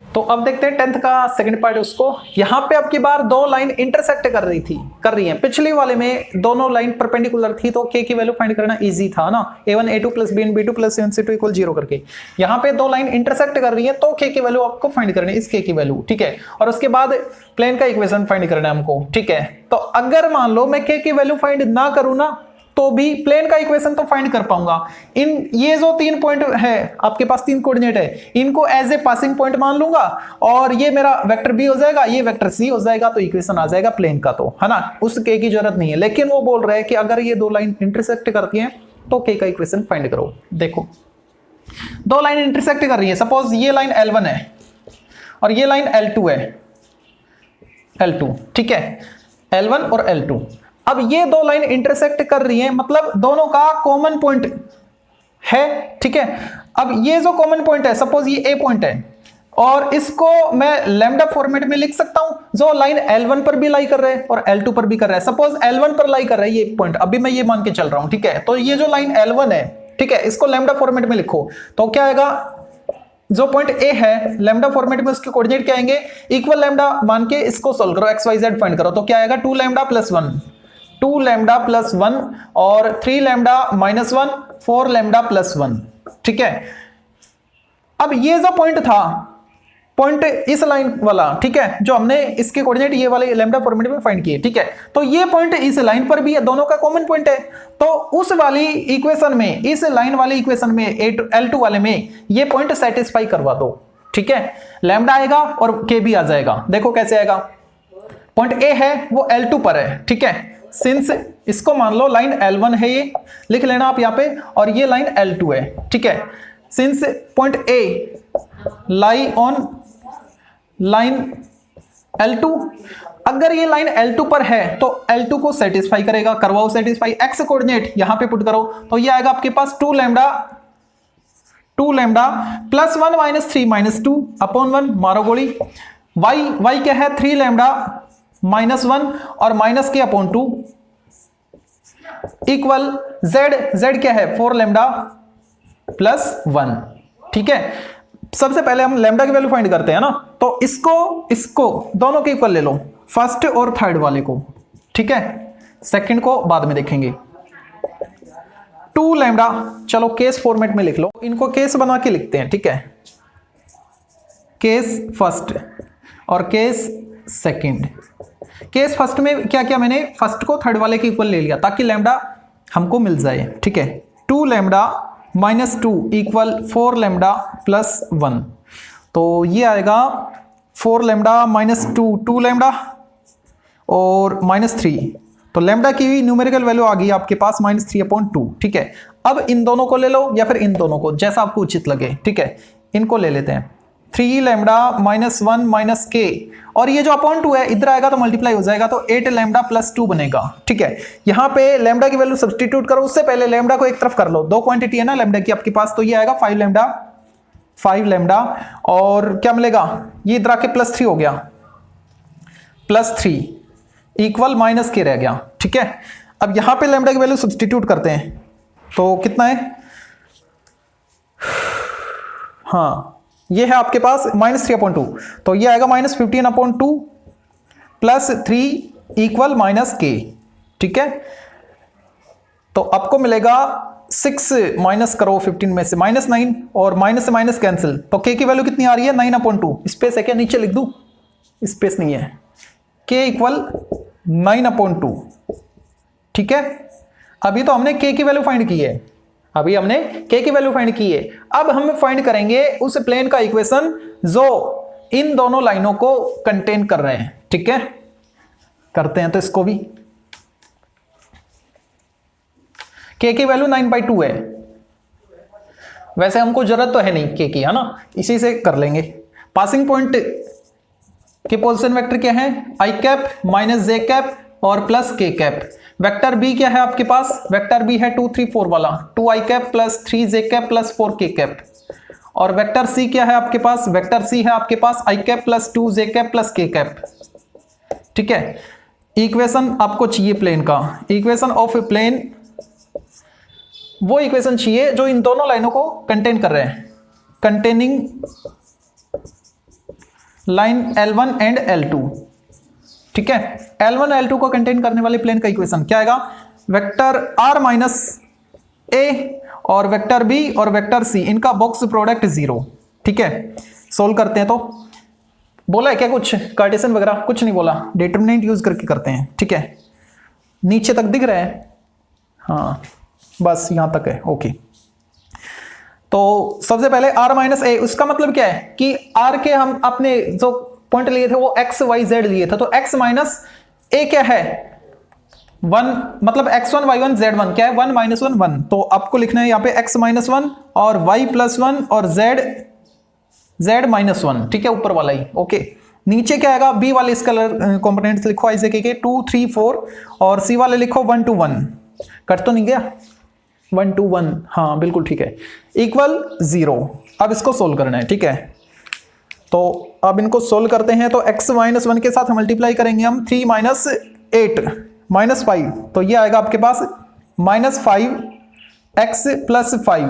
तो अब देखते हैं 10th का सेकंड पार्ट उसको। यहां पे अब की बार दो लाइन इंटरसेक्ट कर रही हैं। पिछली वाले में दोनों लाइन परपेंडिकुलर थी तो k की वैल्यू फाइंड करना इजी था ना, a1 a2 + bn b2 + c1 c2 equal 0 करके। यहां पे दो लाइन इंटरसेक्ट कर रही है तो k की वैल्यू आपको फाइंड करनी है, इस k की वैल्यू। ठीक है, और उसके बाद प्लेन का इक्वेशन फाइंड करना है हमको। ठीक है, तो अगर मान लो मैं k की वैल्यू फाइंड ना करूं ना तो भी प्लेन का इक्वेशन तो फाइंड कर पाऊंगा। ये जो 3 पॉइंट है आपके पास, 3 कोऑर्डिनेट है, इनको एज ए पासिंग पॉइंट मान लूंगा और ये मेरा वेक्टर बी हो जाएगा, ये वेक्टर सी हो जाएगा, तो इक्वेशन आ जाएगा प्लेन का, तो है ना, उस के की जरूरत नहीं है। लेकिन वो बोल रहे हैं कि अगर ये दो लाइन इंटरसेक्ट करती हैं तो के का इक्वेशन फाइंड करो। देखो दो लाइन इंटरसेक्ट कर रही है, सपोज ये लाइन L1 है और ये लाइन L2 है, L2। ठीक है, L1 और L2। अब ये दो लाइन इंटरसेक्ट कर रही हैं, मतलब दोनों का कॉमन पॉइंट है। ठीक है, अब ये जो कॉमन पॉइंट है, सपोज ये ए पॉइंट है और इसको मैं लैम्डा फॉर्मेट में लिख सकता हूं, जो लाइन L1 पर भी लाई कर रहे हैं और L2 पर भी कर रहा है। सपोज L1 पर लाई कर रहा है ये पॉइंट, अभी मैं ये मान के चल रहा हूं। ठीक है, तो ये जो लाइन L1 है, ठीक है, इसको लैम्डा फॉर्मेट में लिखो तो क्या आएगा, जो पॉइंट ए है लैम्डा फॉर्मेट में उसके कोऑर्डिनेट क्या आएंगे, इक्वल लैम्डा मान के इसको सॉल्व करो, XYZ फाइंड करो, तो क्या आएगा 2 लैम्डा + 1 2 लैम्डा + 1 और 3 लैम्डा - 1 4 लैम्डा + 1। ठीक है, अब ये जो पॉइंट था, पॉइंट इस लाइन वाला, ठीक है, जो हमने इसके कोऑर्डिनेट ये वाले लैम्डा फॉर्मेट में फाइंड किए। ठीक है, तो ये पॉइंट इस लाइन पर भी है, दोनों का कॉमन पॉइंट है, तो उस वाली इक्वेशन में, इस लाइन वाली इक्वेशन में L2 वाले में ये पॉइंट सेटिस्फाई करवा दो। ठीक है, लैम्डा आएगा और के भी आ जाएगा। देखो कैसे आएगा, पॉइंट ए है वो L2 पर है। ठीक है, सिंस इसको मान लो लाइन L1 है, ये लिख लेना आप यहाँ पे, और ये लाइन L2 है। ठीक है, since point A lie on line L2, अगर ये लाइन L2 पर है तो L2 को सेटिस्फाई करेगा, करवाओ सेटिस्फाई। x कोऑर्डिनेट यहां पे पुट करो तो ये आएगा आपके पास 2 लैम्डा +1 -3 -2 अपॉन 1, मारो गोली। y क्या है 3 लैम्डा -1 और -k/2 इक्वल z क्या है 4 लैम्डा +1। ठीक है, सबसे पहले हम लैम्डा की वैल्यू फाइंड करते हैं ना, तो इसको दोनों के इक्वल ले लो, फर्स्ट और थर्ड वाले को। ठीक है, सेकंड को बाद में देखेंगे। 2 लैम्डा, चलो केस फॉर्मेट में लिख लो, इनको केस बना के लिखते हैं। ठीक है, केस फर्स्ट और केस सेकंड। केस फर्स्ट में क्या किया मैंने, फर्स्ट को थर्ड वाले के इक्वल ले लिया ताकि लैम्डा हमको मिल जाए। ठीक है, 2 लैम्डा -2 इक्वल 4 लैम्डा +1, तो ये आएगा 4 लैम्डा -2 2 लैम्डा और -3, तो लैम्डा की न्यूमेरिकल वैल्यू आ गई आपके पास -3/2। ठीक है, अब इन दोनों को ले लो या फिर इन दोनों को, जैसा आपको उचित लगे। ठीक है, इनको ले लेते हैं 3 लैम्डा माइनस 1 माइनस के, और ये जो अपॉन 2 है इधर आएगा तो मल्टीप्लाई हो जाएगा, तो 8 लैम्डा प्लस 2 बनेगा। ठीक है, यहाँ पे लैम्डा की वैल्यू सब्स्टिट्यूट करो, उससे पहले लैम्डा को एक तरफ कर लो, दो क्वांटिटी है ना लैम्डा की आपके पास, तो ये आएगा 5 लैम्डा और क्या मिलेगा, ये इधर आके प्लस 3 हो गया, प्लस 3 इक्वल माइनस के रह गया। ठीक है, अब यहां पे लैम्डा की वैल्यू सब्स्टिट्यूट करते हैं तो कितना है, हाँ ये है आपके पास -3/2, तो ये आएगा -15/2 प्लस 3 इक्वल माइनस के। ठीक है, तो आपको मिलेगा 6 माइनस करो 15 में से -9 और माइनस से माइनस कैंसिल, तो के की वैल्यू कितनी आ रही है 9/2। स्पेस है क्या, नीचे लिख दूं, स्पेस नहीं है, के इक्वल 9/2। ठीक है, अभी तो हमने के की वैल्यू फाइंड की है, अभी हमने के की वैल्यू फाइंड की है। अब हम फाइंड करेंगे उस प्लेन का इक्वेशन जो इन दोनों लाइनों को कंटेन कर रहे हैं। ठीक है, करते हैं तो इसको भी, के की वैल्यू 9/2 है, वैसे हमको जरूरत तो है नहीं के की, है ना, इसी से कर लेंगे। पासिंग पॉइंट के पोजीशन वेक्टर क्या है, आई कैप माइनस जे कैप और प्लस के कैप। वेक्टर बी क्या है आपके पास, वेक्टर बी है 2 3 4 वाला, 2 I cap plus 3 J cap plus 4 के कैप। और वेक्टर सी क्या है आपके पास, वेक्टर सी है आपके पास आई कैप प्लस 2 जे कैप प्लस के कैप। ठीक है, इक्वेशन आपको चाहिए प्लेन का, इक्वेशन ऑफ ए प्लेन, वो इक्वेशन चाहिए जो इन दोनों लाइनों को कंटेन कर रहे हैं, containing line L1 and L2। ठीक है, L1 L2 को कंटेन करने वाले प्लेन का इक्वेशन क्या आएगा, वेक्टर R माइनस ए और वेक्टर बी और वेक्टर सी, इनका बॉक्स प्रोडक्ट 0। ठीक है, सोल्व करते हैं तो बोला है क्या कुछ, कार्टेशियन वगैरह कुछ नहीं बोला, डिटरमिनेंट यूज करके करते हैं। ठीक है, नीचे तक दिख रहा है, हाँ बस यहां तक है, ओके। तो सबसे पहले R माइनस ए, उसका मतलब क्या है कि R के हम अपने जो पॉइंट लिए थे वो x y z लिए थे, तो x माइनस ए क्या है 1, मतलब x1 y1 z1 क्या है 1 -1 1, तो आपको लिखना है यहाँ पे x माइनस 1 और y प्लस 1 और z माइनस 1। ठीक है, ऊपर वाला ही, ओके। नीचे क्या आएगा, b वाले स्केलर कंपोनेंट्स लिखो ऐसे के 2 3 4 और c वाले लिखो 1 2 1, कट तो नहीं गया 1 2 1, हाँ बिल्कुल ठीक है, इक्वल 0। अब इसको सोल्व करना है। ठीक है, तो अब इनको सोल्व करते हैं, तो x माइनस 1 के साथ मल्टीप्लाई करेंगे हम 3 माइनस 8 माइनस 5, तो ये आएगा आपके पास -5x प्लस 5,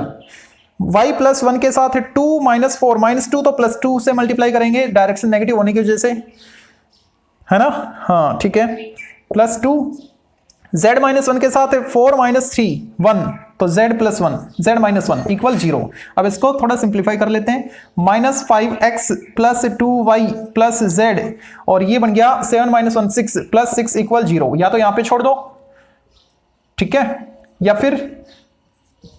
y प्लस 1 के साथ 2 माइनस 4 -2, तो प्लस 2 से मल्टीप्लाई करेंगे डायरेक्शन नेगेटिव होने की वजह से, है ना, हाँ ठीक है, प्लस 2, z माइनस 1 के साथ 4 माइनस 3 1, तो z plus 1 z minus 1 equal 0। अब इसको थोड़ा सिंप्लीफाई कर लेते हैं, -5x plus 2y plus z, और ये बन गया 7 माइनस 1 6 प्लस 6 इक्वल 0। या तो यहां पे छोड़ दो, ठीक है, या फिर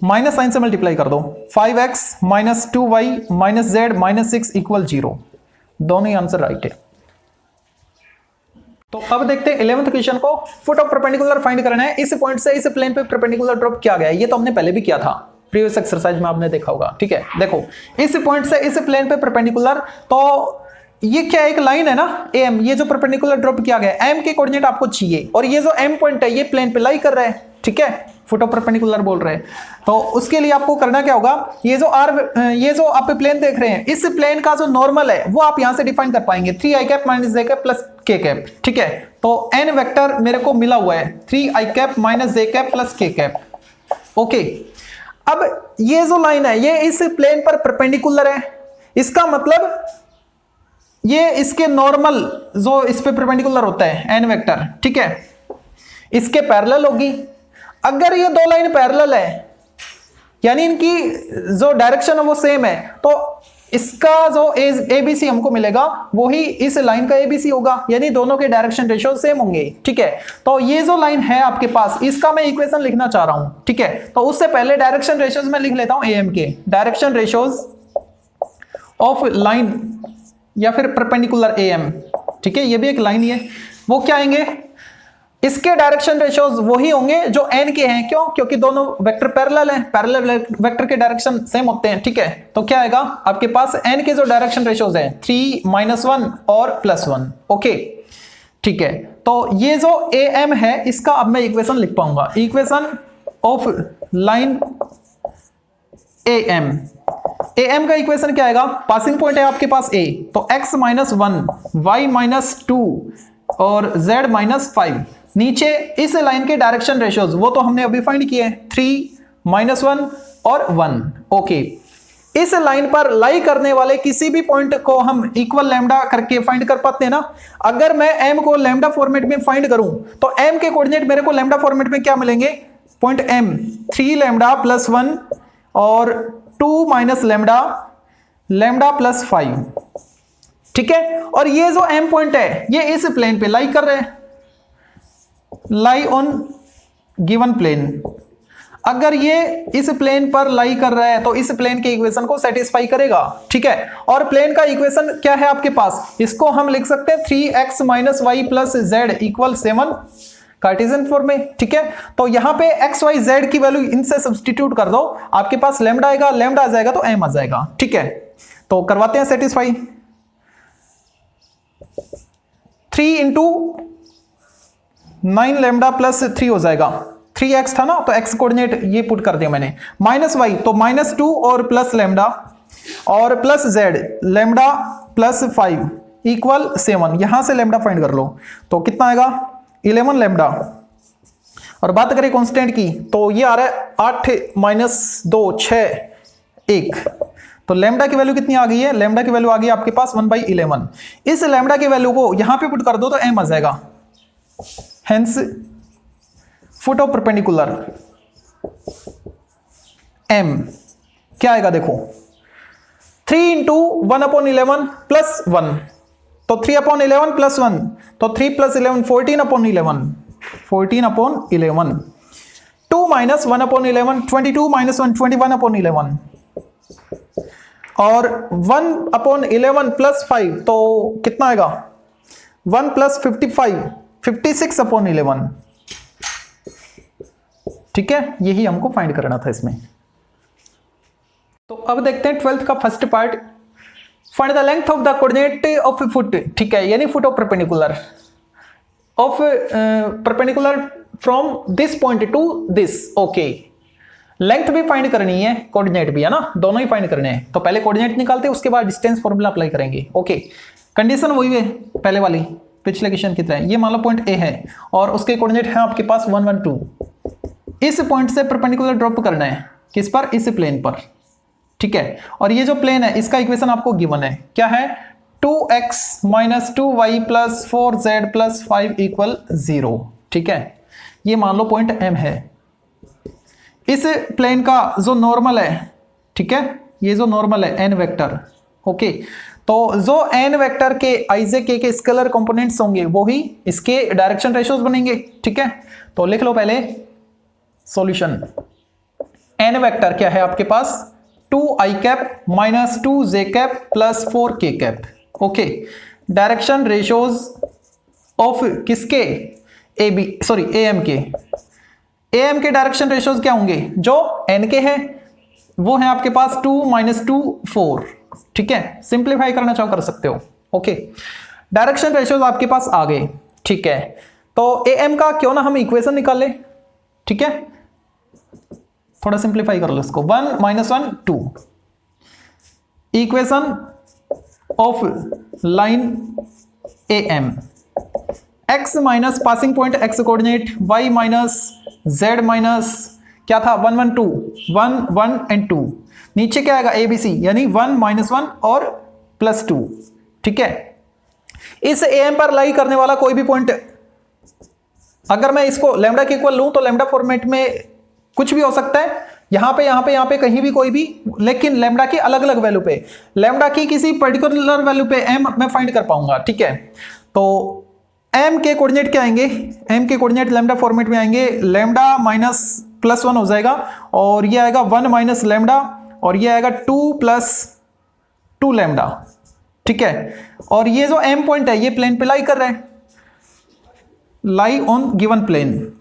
माइनस साइन से मल्टीप्लाई कर दो, 5x minus 2y minus z minus 6 equal 0, दोनों ही आंसर राइट है। तो अब देखते हैं 11th क्वेश्चन को, फुट ऑफ परपेंडिकुलर फाइंड करना है। इस पॉइंट से इस प्लेन पे परपेंडिकुलर ड्रॉप किया गया है, ये तो हमने पहले भी किया था, प्रीवियस एक्सरसाइज में आपने देखा होगा। ठीक है, देखो इस पॉइंट से इस प्लेन पे परपेंडिकुलर, तो ये क्या एक लाइन है ना AM, ये जो परपेंडिकुलर ड्रॉप किया गया है M के कोऑर्डिनेट आपको चाहिए, और ये जो M पॉइंट है ये प्लेन पे लाई कर रहा है। ठीक है, फुट ऑफ परपेंडिकुलर बोल रहे हैं, तो उसके लिए आपको करना क्या होगा, ये जो आप प्लेन देख रहे हैं, इस प्लेन का जो नॉर्मल है वो आप यहां से डिफाइन कर पाएंगे, 3 आई कैप माइनस जे कैप प्लस के कैप। ठीक है, तो n वेक्टर मेरे को मिला हुआ है 3 आई कैप माइनस जे कैप प्लस के कैप। ओके, अब ये जो लाइन है ये इस प्लेन पर परपेंडिकुलर है, इसका मतलब ये इसके नॉर्मल जो इस पे परपेंडिकुलर होता है n वेक्टर, ठीक है, इसके पैरेलल होगी। अगर ये दो लाइन पैरेलल है यानी इनकी जो डायरेक्शन है वो सेम है, तो इसका जो ABC हमको मिलेगा वही इस लाइन का ABC होगा, यानी दोनों के डायरेक्शन रेशियो सेम होंगे। ठीक है, तो ये जो लाइन है आपके पास इसका मैं इक्वेशन लिखना चाह रहा हूं। ठीक है, तो उससे पहले डायरेक्शन रेशियोज में लिख लेता हूं AM के, डायरेक्शन रेशियोज ऑफ लाइन या फिर परपेंडिकुलर AM। ठीक है, ये भी एक लाइन ही है, वो क्या आएंगे, इसके डायरेक्शन रेशियोज वही होंगे जो n के हैं। क्यों? क्योंकि दोनों वेक्टर पैरेलल हैं, पैरेलल वेक्टर के डायरेक्शन सेम होते हैं। ठीक है, तो क्या आएगा आपके पास n के जो डायरेक्शन रेशियोज हैं 3, -1 और +1। ओके, ठीक है, तो ये जो am है इसका अब मैं इक्वेशन लिख पाऊंगा, इक्वेशन ऑफ लाइन am का इक्वेशन क्या आएगा? पासिंग पॉइंट है आपके पास a, तो x -1 y -2 और z -5। नीचे इस लाइन के डायरेक्शन रेशियोज वो तो हमने अभी फाइंड किए, 3, -1 और 1। ओके, इस लाइन पर लाई करने वाले किसी भी पॉइंट को हम इक्वल लैम्डा करके फाइंड कर पाते हैं ना। अगर मैं m को लैम्डा फॉर्मेट में फाइंड करूं तो m के कोऑर्डिनेट मेरे को लैम्डा फॉर्मेट में क्या मिलेंगे? पॉइंट m 3 लैम्डा +1 और 2 - लैम्डा, लैम्डा +5। ठीक है, और ये जो m पॉइंट है ये इस प्लेन पे लाई कर रहे हैं, लाई ऑन गिवन प्लेन। अगर ये इस प्लेन पर लाई कर रहा है तो इस प्लेन के इक्वेशन को सेटिस्फाई करेगा। ठीक है, और प्लेन का इक्वेशन क्या है आपके पास? इसको हम लिख सकते हैं 3x - y + z = 7 Cartesian form में। ठीक है, तो यहां पे x y z की वैल्यू इनसे सब्स्टिट्यूट कर दो, आपके पास लैम्डा आएगा, लैम्डा आ जाएगा तो m आ जाएगा। ठीक है, तो करवाते हैं सेटिस्फाई। 3 × 9 लैम्डा +3 हो जाएगा, 3x था ना तो x कोऑर्डिनेट ये पुट कर दिया मैंने, -y तो -2 और प्लस लैम्डा और प्लस z लैम्डा +5 = 7। यहां से लैम्डा फाइंड कर लो तो कितना आएगा? 11 लैम्डा। और बात करें कांस्टेंट की तो ये आ रहा है 8 - 2 6 1। तो लैम्डा की वैल्यू कितनी आ गई है? लैम्डा की वैल्यू आ गई आपके पास 1/11। इस लैम्डा की वैल्यू को यहां पे पुट कर दो तो m आ जाएगा। Hence foot of perpendicular m क्या आएगा देखो, 3 × 1/11 + 1 तो 3/11 + 1 तो 3 + 11 14/11 14/11। 2 - 1/11 22 - 1 21/11 और 1/11 + 5 तो कितना आएगा? 1 + 55 56/11। ठीक है, यही हमको फाइंड करना था इसमें। तो अब देखते हैं 12th का first part, find the length of the coordinate of A foot. ठीक है, यानी foot of perpendicular of perpendicular from this point two this. Okay, length भी फाइंड करनी है, कोऑर्डिनेट भी, है ना, दोनों ही फाइंड करने हैं। तो पहले कोऑर्डिनेट निकालते हैं, उसके बाद डिस्टेंस फॉर्मूला अप्लाई करेंगे। ओके, कंडीशन वही है पहले वाली, पिछले क्वेश्चन की तरह। ये मान लो पॉइंट ए है और उसके कोऑर्डिनेट है आपके पास 1 1 2। इस पॉइंट से परपेंडिकुलर ड्रॉप करना है, किस पर? इस प्लेन पर। ठीक है, और ये जो प्लेन है इसका इक्वेशन आपको गिवन है, क्या है? 2x - 2y + 4z + 5 = 0। ठीक है, ये मान लो पॉइंट m है। इस प्लेन का जो नॉर्मल है, ठीक है, ये जो नॉर्मल है n वेक्टर। ओके, तो जो n वेक्टर के ij k के स्केलर कंपोनेंट्स होंगे वो ही इसके डायरेक्शन रेशियोज बनेंगे। ठीक है, तो लिख लो पहले सॉल्यूशन। n वेक्टर क्या है आपके पास? 2i cap - 2j cap + 4k cap. Okay, direction ratios of किसके? am के डायरेक्शन रेशियोज क्या होंगे? जो n के हैं वो है आपके पास 2 - 2 4। ठीक है, सिंप्लीफाई करना चाहो कर सकते हो। ओके, डायरेक्शन रेशियोज आपके पास आ गए। ठीक है, तो am का क्यों ना हम इक्वेशन निकाल ले। ठीक है, थोड़ा सिंप्लीफाई कर लो इसको। 1 - 1 2 equation of line am, x minus passing point x coordinate, y minus z minus क्या था 1 1 2 1 1 एंड 2। नीचे क्या आएगा abc, यानी 1 - 1 और +2। ठीक है, इस am पर लाई करने वाला कोई भी पॉइंट, अगर मैं इसको लैम्डा के इक्वल लूं तो लैम्डा फॉर्मेट में कुछ भी हो सकता है, यहां पे कहीं भी कोई भी, लेकिन लैम्डा की अलग अलग वैल्यू पे, लैम्डा की किसी पर्टिकुलर वैल्यू पे m मैं फाइंड कर पाऊंगा। ठीक है, तो m के कोऑर्डिनेट क्या आएंगे? m के कोऑर्डिनेट लैम्डा फॉर्मेट में आएंगे, लैम्डा माइनस +1 हो जाएगा और ये आएगा 1 - लैम्डा और ये आएगा 2 + 2 लैम्डा। ठीक है, और ये जो m पॉइंट है ये प्लेन पे लाई कर रहे हैं, लाई ऑन गिवन प्लेन।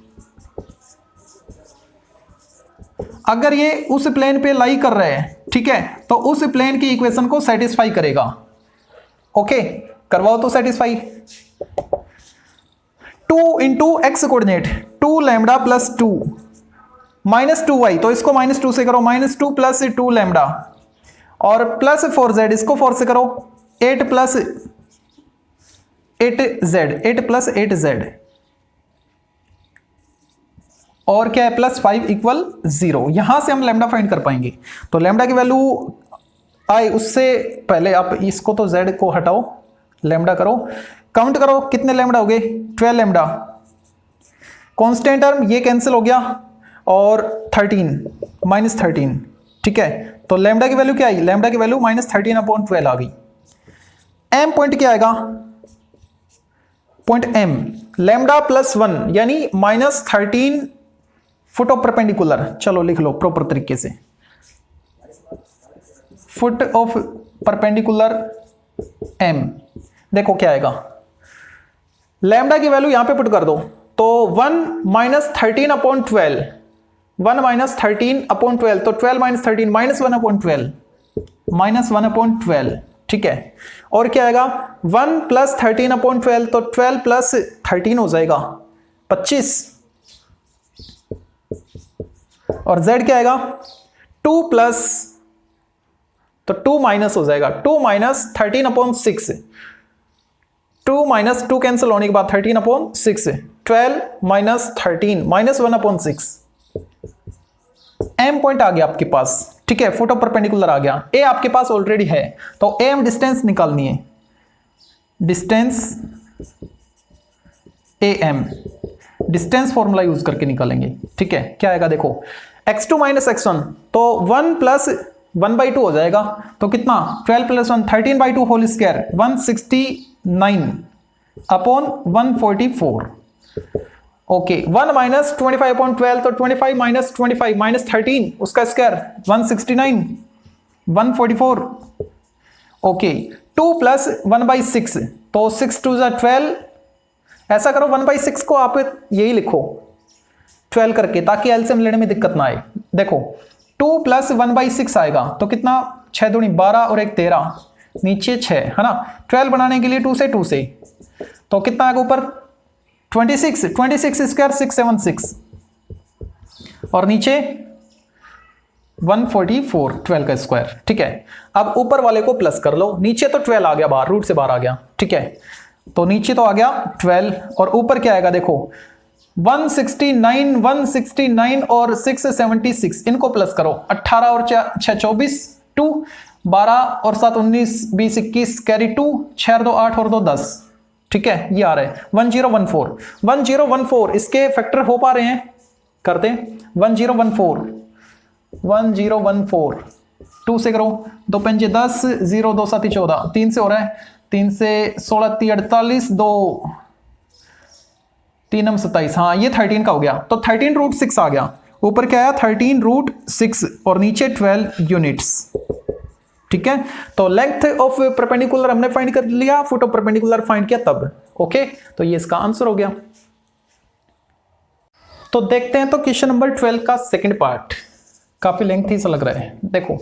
अगर ये उस प्लेन पे लाई कर रहे हैं, ठीक है, तो उस प्लेन की इक्वेशन को सेटिस्फाई करेगा। ओके, करवाओ तो satisfy. 2 into x coordinate 2 lambda plus 2 minus 2y, तो इसको -2 से करो, -2 प्लस 2 लैम्डा, और प्लस 4z, इसको 4 से करो, 8 प्लस 8z, 8 प्लस 8z, और क्या है प्लस 5 इक्वल 0। यहां से हम लैम्डा फाइंड कर पाएंगे। तो लैम्डा की वैल्यू आए, उससे पहले आप इसको तो z को हटाओ, लैम्डा करो, काउंट करो कितने लैम्डा हो गए, 12 लैम्डा। कांस्टेंट टर्म ये कैंसिल हो गया, और 13 -13, ठीक है। तो लैम्डा की वैल्यू क्या आई, लैम्डा की वैल्यू -13/12 आ गई। m पॉइंट क्या आएगा, पॉइंट m लैम्डा प्लस 1 यानी -13 फुट ऑफ परपेंडिकुलर। चलो लिख लो प्रॉपर तरीके से, फुट ऑफ परपेंडिकुलर m। देखो क्या आएगा, लैम्डा की वैल्यू यहां पे पुट कर दो, तो 1 -13/12, 1 -13/12, तो 12 - 13 -1/12, -1/12, ठीक है। और क्या आएगा, 1 + 13/12, तो 12 + 13 हो जाएगा 25, और z क्या आएगा, 2 प्लस, तो 2 माइनस हो जाएगा, 2 - 13/6, 2 - 2 कैंसिल होने के बाद 13/6, 12 - 13 -1/6। m पॉइंट आ गया आपके पास, ठीक है, फुट ऑफ परपेंडिकुलर आ गया। a आपके पास ऑलरेडी है, तो m डिस्टेंस निकालनी है, distance am distance formula use करके निकालेंगे, ठीक है। क्या आएगा देखो, x2 - x1, तो 1 + 1/2 हो जाएगा, तो कितना 12 + 1 13/2 होल स्क्वायर, 169/144। ओके, 1 - 25/12, तो 25 - 25 - 13 उसका स्क्वायर 169 144। ओके, 2 + 1/6, तो 6 2 = 12। ऐसा करो 1/6 को आप यही लिखो 12 करके, ताकि एलसीएम लेने में दिक्कत ना आए। देखो 2 + 1/6 आएगा, तो कितना 6 दूनी 12 और 1 13, नीचे 6 है ना। 12 बनाने के लिए 2 से, तो कितना आएगा ऊपर 26, 26 स्क्वायर 676, और नीचे 144, 12 का स्क्वायर, ठीक है। अब ऊपर वाले को प्लस कर लो, नीचे तो 12 आ गया बाहर, रूट से बाहर आ गया, ठीक है। तो नीचे तो आ गया 12, और ऊपर क्या आएगा देखो 169 169 और 676, इनको प्लस करो, 18 और 6 24, 2 12 और 7 19 20 21, कैरी 2, 6 2 8 और 2 10, ठीक है। ये आ रहा है 1014 1014। इसके फैक्टर हो पा रहे हैं, करते हैं 1014 1014, 2 से करो, 2 5 10, 0 2 7 14, 3 से हो रहा है, 3 से 16 3 48, 2 3 27, हाँ ये 13 का हो गया, तो 13√6 आ गया। ऊपर क्या आया 13√6 और नीचे 12 यूनिट्स, ठीक है। तो लेंथ ऑफ परपेंडिकुलर हमने फाइंड कर लिया, फुट ऑफ परपेंडिकुलर फाइंड किया तब, ओके। तो ये इसका आंसर हो गया। तो देखते हैं तो क्वेश्चन नंबर 12 का सेकंड पार्ट, काफी लेंथी सा लग रहा है। देखो,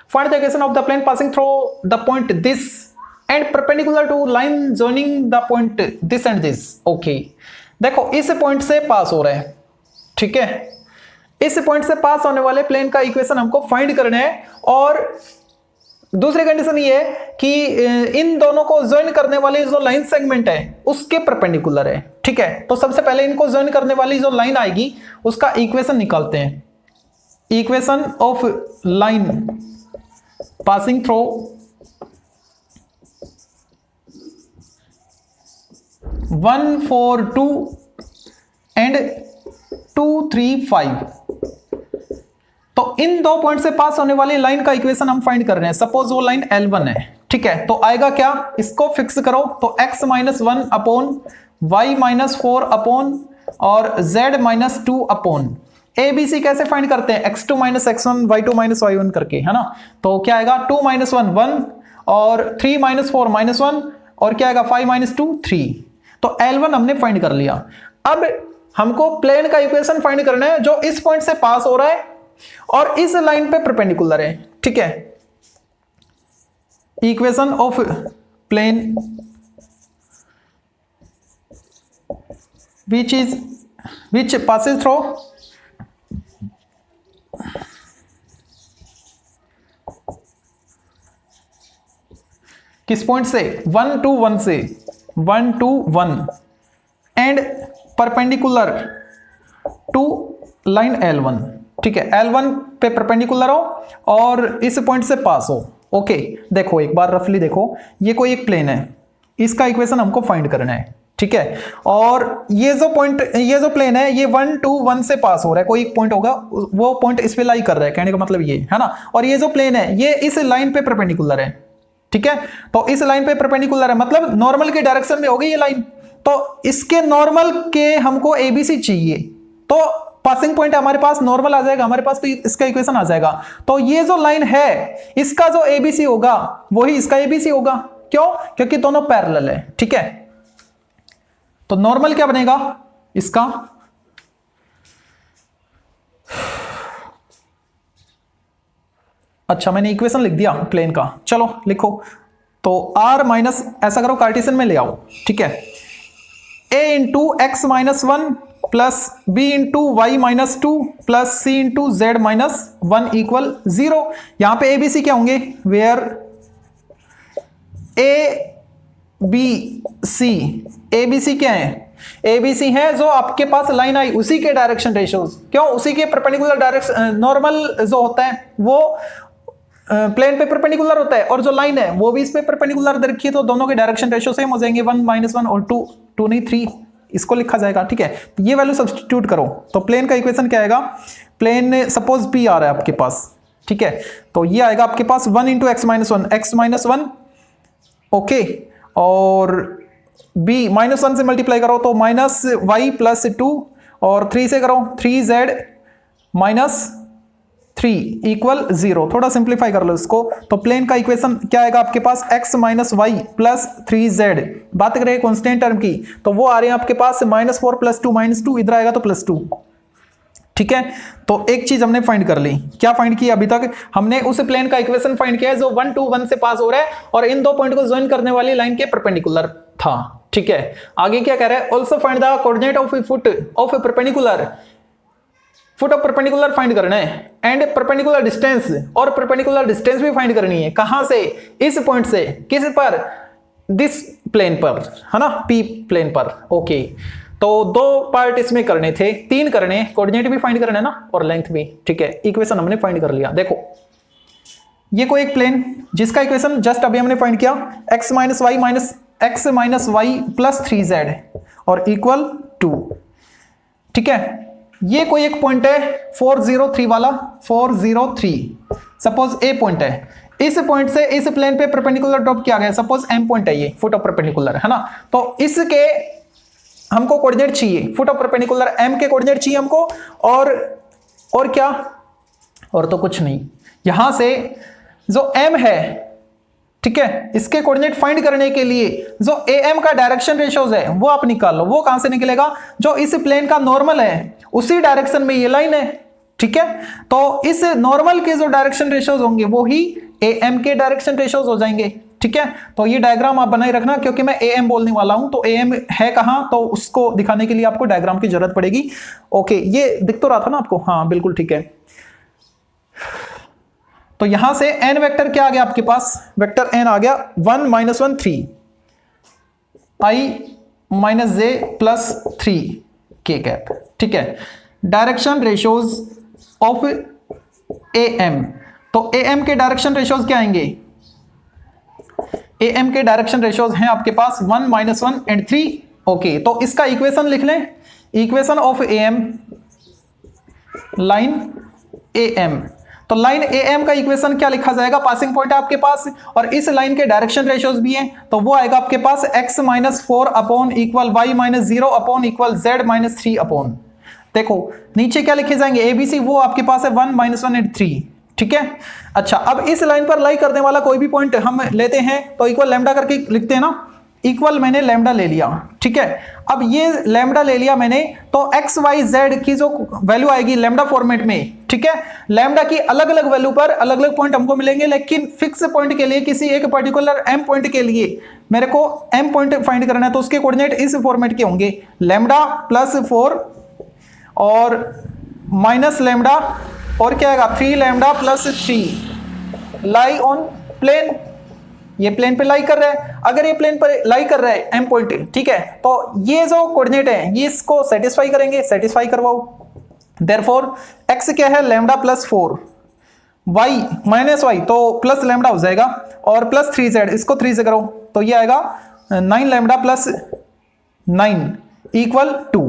find the equation of the plane passing through the point this and perpendicular to line joining the point this and this. Okay, देखो इस पॉइंट से पास हो रहे हैं, ठीक है। इस पॉइंट से पास होने वाले प्लेन का इक्वेशन हमको फाइंड करना है, और दूसरी कंडीशन ये है कि इन दोनों को ज्वाइन करने वाली जो लाइन सेगमेंट है उसके परपेंडिकुलर है, ठीक है। तो सबसे पहले इनको ज्वाइन करने वाली जो लाइन आएगी उसका इक्वेशन निकालते हैं। Equation of line passing through one 4 2 and 2 3 5। तो इन दो पॉइंट से पास होने वाली लाइन का इक्वेशन हम फाइंड कर रहे हैं। सपोज वो लाइन L1 है, ठीक है। तो आएगा क्या, इसको फिक्स करो, तो x - 1 अपॉन y - 4 अपॉन और z - 2 अपॉन ABC कैसे फाइंड करते हैं, x2 - x1 y2 - y1 करके, है ना। तो क्या आएगा 2 - 1 1 और 3 - 4 -1 और क्या आएगा 5 - 2 3। तो L1 हमने फाइंड कर लिया। अब हमको प्लेन का इक्वेशन फाइंड करना है जो इस पॉइंट से पास हो रहा है और इस लाइन पे परपेंडिकुलर है, ठीक है। Equation of plane which passes through किस पॉइंट से 1 to 1 से 1 to 1 and perpendicular to line L1, ठीक है। L1 पे परपेंडिकुलर हो और इस पॉइंट से पास हो। ओके देखो एक बार रफली देखो, ये कोई एक प्लेन है, इसका इक्वेशन हमको फाइंड करना है, ठीक है। और ये जो प्लेन है ये 1 to 1 से पास हो रहा है, कोई एक पॉइंट होगा, वो पॉइंट इस पे लाई कर रहा है, कहने का मतलब ये है ना। और ये जो प्लेन है ये इस लाइन पे परपेंडिकुलर है, ठीक है। तो इस लाइन पे परपेंडिकुलर है मतलब नॉर्मल के डायरेक्शन में होगी ये लाइन, तो इसके नॉर्मल के हमको एबीसी चाहिए, तो पासिंग पॉइंट हमारे पास नॉर्मल आ जाएगा हमारे पास, तो इसका इक्वेशन आ जाएगा। तो ये जो लाइन है इसका जो एबीसी होगा वही इसका एबीसी होगा, क्यों? क्योंकि दोनों पैरेलल है, ठीक है। तो नॉर्मल क्या बनेगा इसका, अच्छा मैंने इक्वेशन लिख दिया प्लेन का, चलो लिखो। तो आर माइनस, ऐसा करो कार्टेशियन में ले आओ, ठीक है। a into X minus 1 plus B into Y minus 2 plus C into Z minus 1 equal 0। यहां पे ए बी सी क्या होंगे, वेयर ए बी सी क्या है, ए बी सी है जो आपके पास लाइन आई उसी के डायरेक्शन रेशियोज, क्यों? उसी के परपेंडिकुलर डायरेक्शन, नॉर्मल जो होता है वो प्लेन पे परपेंडिकुलर होता है और जो लाइन है वो भी इस पे परपेंडिकुलर रखी है, तो दोनों के डायरेक्शन रेशियो सेम हो जाएंगे, 1 - 1 और 2 नहीं 3 इसको लिखा जाएगा, ठीक है। ये वैल्यू सब्स्टिट्यूट करो तो प्लेन का इक्वेशन क्या आएगा, प्लेन सपोज पी आ रहा है आपके पास, ठीक है। तो ये आएगा आपके पास 1 × x - 1 ओके, और b -1 से मल्टीप्लाई करो तो -y + 2 और 3 से करो 3z - 3 इक्वल 0। थोड़ा सिंप्लीफाई कर लो इसको, तो प्लेन का इक्वेशन क्या आएगा आपके पास, x - y + 3z। बात करें कांस्टेंट टर्म की तो वो आ रहे हैं आपके पास -4 + 2 -2, इधर आएगा तो +2, ठीक है। तो एक चीज हमने फाइंड कर ली, क्या फाइंड किया अभी तक हमने, उस प्लेन का इक्वेशन फाइंड किया है जो 1 to 1 से पास हो रहा है और इन दो पॉइंट को ज्वाइन करने वाली लाइन के परपेंडिकुलर था, ठीक है। आगे क्या कह रहा है, also find the coordinate of foot of perpendicular, foot of perpendicular find करना है एंड परपेंडिकुलर डिस्टेंस, और परपेंडिकुलर डिस्टेंस भी फाइंड करनी है, कहां से, इस पॉइंट से, किस पर, दिस प्लेन पर, है ना, पी प्लेन पर। ओके तो 2 पार्ट इसमें करने थे, 3 करने, कोऑर्डिनेट भी फाइंड करना है ना और लेंथ भी, ठीक है। इक्वेशन हमने फाइंड कर लिया। देखो ये कोई एक प्लेन जिसका इक्वेशन जस्ट अभी हमने फाइंड किया, x - y + 3z और इक्वल 2, ठीक है। ये कोई एक पॉइंट है 403 वाला, 403 सपोज ए पॉइंट है, इस पॉइंट से इस प्लेन पे परपेंडिकुलर ड्रॉप किया गया, सपोज एम पॉइंट है ये, फुट ऑफ परपेंडिकुलर, है ना। तो इसके हमको कोऑर्डिनेट चाहिए, फुट ऑफ परपेंडिकुलर एम के कोऑर्डिनेट चाहिए हमको, और क्या, और तो कुछ नहीं। यहां से जो एम है, ठीक है, इसके कोऑर्डिनेट फाइंड करने के लिए जो एम का डायरेक्शन रेशियोज है वो आप निकाल लो। वो कहां से निकलेगा, जो इस प्लेन का नॉर्मल है उसी डायरेक्शन में ये लाइन है, ठीक है। तो इस नॉर्मल के जो डायरेक्शन रेशियोज होंगे वो ही एम के डायरेक्शन रेशियोज हो जाएंगे, ठीक है। तो ये डायग्राम आप बनाए रखना, क्योंकि मैं एम बोलने वाला हूं, तो एम है कहां, तो उसको दिखाने के लिए आपको डायग्राम की जरूरत पड़ेगी। ओके ये दिख तो रहा था ना आपको, हाँ बिल्कुल ठीक है। तो यहां से n वेक्टर क्या आ गया आपके पास, वेक्टर n आ गया 1 - 1 3 i - j + 3 k कैप, ठीक है। डायरेक्शन रेशियोज ऑफ am, तो am के डायरेक्शन रेशियोज क्या आएंगे, am के डायरेक्शन रेशियोज हैं आपके पास 1 - 1 एंड 3। ओके तो इसका इक्वेशन लिख लें, equation of am, line am, तो लाइन am का इक्वेशन क्या लिखा जाएगा, पासिंग पॉइंट है आपके पास और इस लाइन के डायरेक्शन रेशियोज भी हैं, तो वो आएगा आपके पास x - 4 upon equal y - 0 upon equal z - 3 upon, देखो नीचे क्या लिखे जाएंगे abc, वो आपके पास है 1 - 1 एंड 3, ठीक है। अच्छा अब इस लाइन पर लाई करने वाला कोई भी पॉइंट हम लेते हैं तो इक्वल लैम्डा करके लिखते हैं ना, इक्वल मैंने लैम्डा ले लिया, ठीक है। अब ये लैम्डा ले लिया मैंने, तो एक्स वाई जेड की जो वैल्यू आएगी लैम्डा फॉर्मेट में, ठीक है, लैम्डा की अलग अलग वैल्यू पर अलग अलग पॉइंट हमको मिलेंगे, लेकिन फिक्स पॉइंट के लिए किसी एक पर्टिकुलर एम पॉइंट के लिए मेरे को एम पॉइंट फाइंड करना है, तो उसके कोऑर्डिनेट इस फॉर्मेट के होंगे, लैम्डा प्लस 4 और माइनस लैम्डा और क्या आएगा 3 lambda plus 3 lie on plane. ये प्लेन पे लाई कर रहा है, अगर ये प्लेन पर लाई कर रहा है एम पॉइंट, ठीक है, तो ये जो कोऑर्डिनेट है ये इसको सेटिस्फाई करेंगे, सेटिस्फाई करवाओ। देयरफॉर एक्स क्या है lambda plus 4, Y minus Y तो प्लस लैम्डा हो जाएगा, और प्लस 3z, इसको 3 से करो तो ये आएगा 9 लैम्डा प्लस 9 इक्वल 2।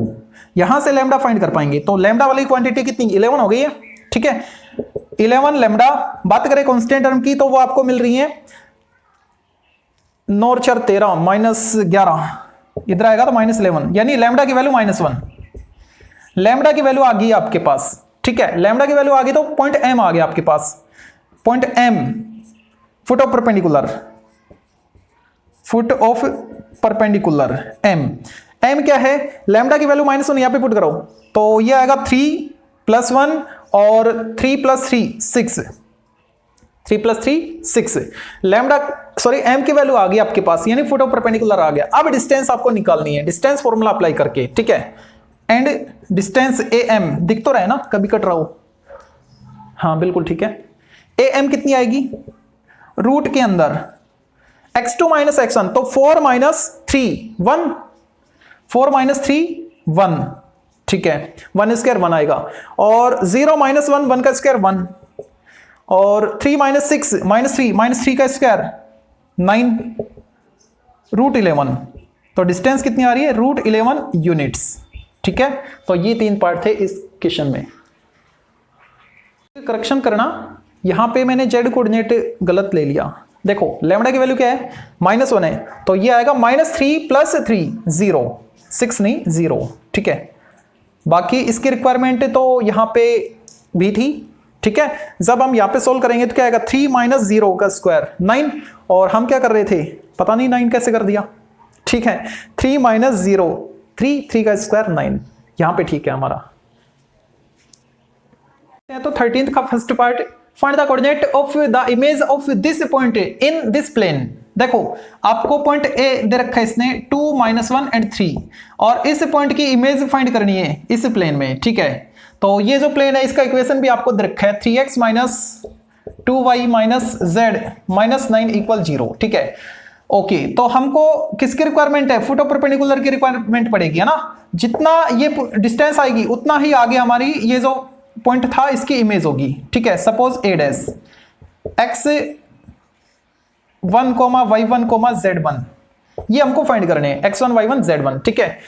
यहां से लैम्डा फाइंड कर पाएंगे, तो लैम्डा वाली क्वांटिटी कितनी 11 हो गई है, ठीक है, 11 लैम्डा। बात करें कांस्टेंट टर्म की तो वो आपको मिल रही है 9 और 4 13 माइनस 11, इधर आएगा तो माइनस 11, यानी लैम्डा की वैल्यू -1, लैम्डा की वैल्यू आ गई आपके पास, ठीक है, लैम्डा की वैल्यू आ गई तो पॉइंट एम आ गया आपके पास, point M foot of perpendicular, foot of perpendicular M, M क्या है लैम्डा की वैल्यू -1 यहां पे पुट करो तो ये आएगा 3 + 1 और 3 + 3 6, 3 + 3 6, लैम्डा सॉरी एम की वैल्यू आ गई आपके पास, यानी फुट ऑफ परपेंडिकुलर आ गया। अब डिस्टेंस आपको निकालनी है, डिस्टेंस फॉर्मूला अप्लाई करके, ठीक है, एंड डिस्टेंस ए एम दिख तो रहा है ना, कभी कट रहा हो, हाँ बिल्कुल ठीक है। ए एम कितनी आएगी रूट के अंदर x2 - x1 तो 4 - 3 1, 4 - 3 1, ठीक है, 1 स्क्वायर 1 आएगा, और 0 - 1 1 का स्क्वायर 1, और 3 - 6 -3 का स्क्वायर 9 √11, तो डिस्टेंस कितनी आ रही है √11 यूनिट्स, ठीक है। तो ये 3 पार्ट थे इस क्वेश्चन में। करेक्शन करना, यहां पे मैंने जेड कोऑर्डिनेट गलत ले लिया, देखो लैम्डा की वैल्यू क्या है -1 है, तो ये आएगा -3 + 3 0, 6 नहीं 0, ठीक है। बाकी इसकी रिक्वायरमेंट तो यहां पे भी थी, ठीक है। जब हम यहां पे सोल्व करेंगे तो क्या आएगा 3 - 0 का स्क्वायर 9, और हम क्या कर रहे थे पता नहीं 9 कैसे कर दिया, ठीक है, 3 - 0 3 का स्क्वायर 9, यहां पे ठीक है हमारा। तो 13th का first part, find the coordinate of the image of this point in this plane. देखो आपको पॉइंट ए दे रखा है इसने 2 - 1 और 3, और इस पॉइंट की इमेज फाइंड करनी है इस प्लेन में, ठीक है। तो ये जो प्लेन है इसका इक्वेशन भी आपको दे रखा है 3x - 2y - z - 9 = 0, ठीक है। ओके, तो हमको किसकी रिक्वायरमेंट है फुट ऑफ परपेंडिकुलर की रिक्वायरमेंट पड़ेगी, है ना, जितना ये डिस्टेंस आएगी उतना ही आगे हमारी ये जो पॉइंट था इसकी इमेज होगी, ठीक है। Suppose a dash x1, y1, z1, ये हमको फाइंड करने हैं x1, y1, z1, ठीक है।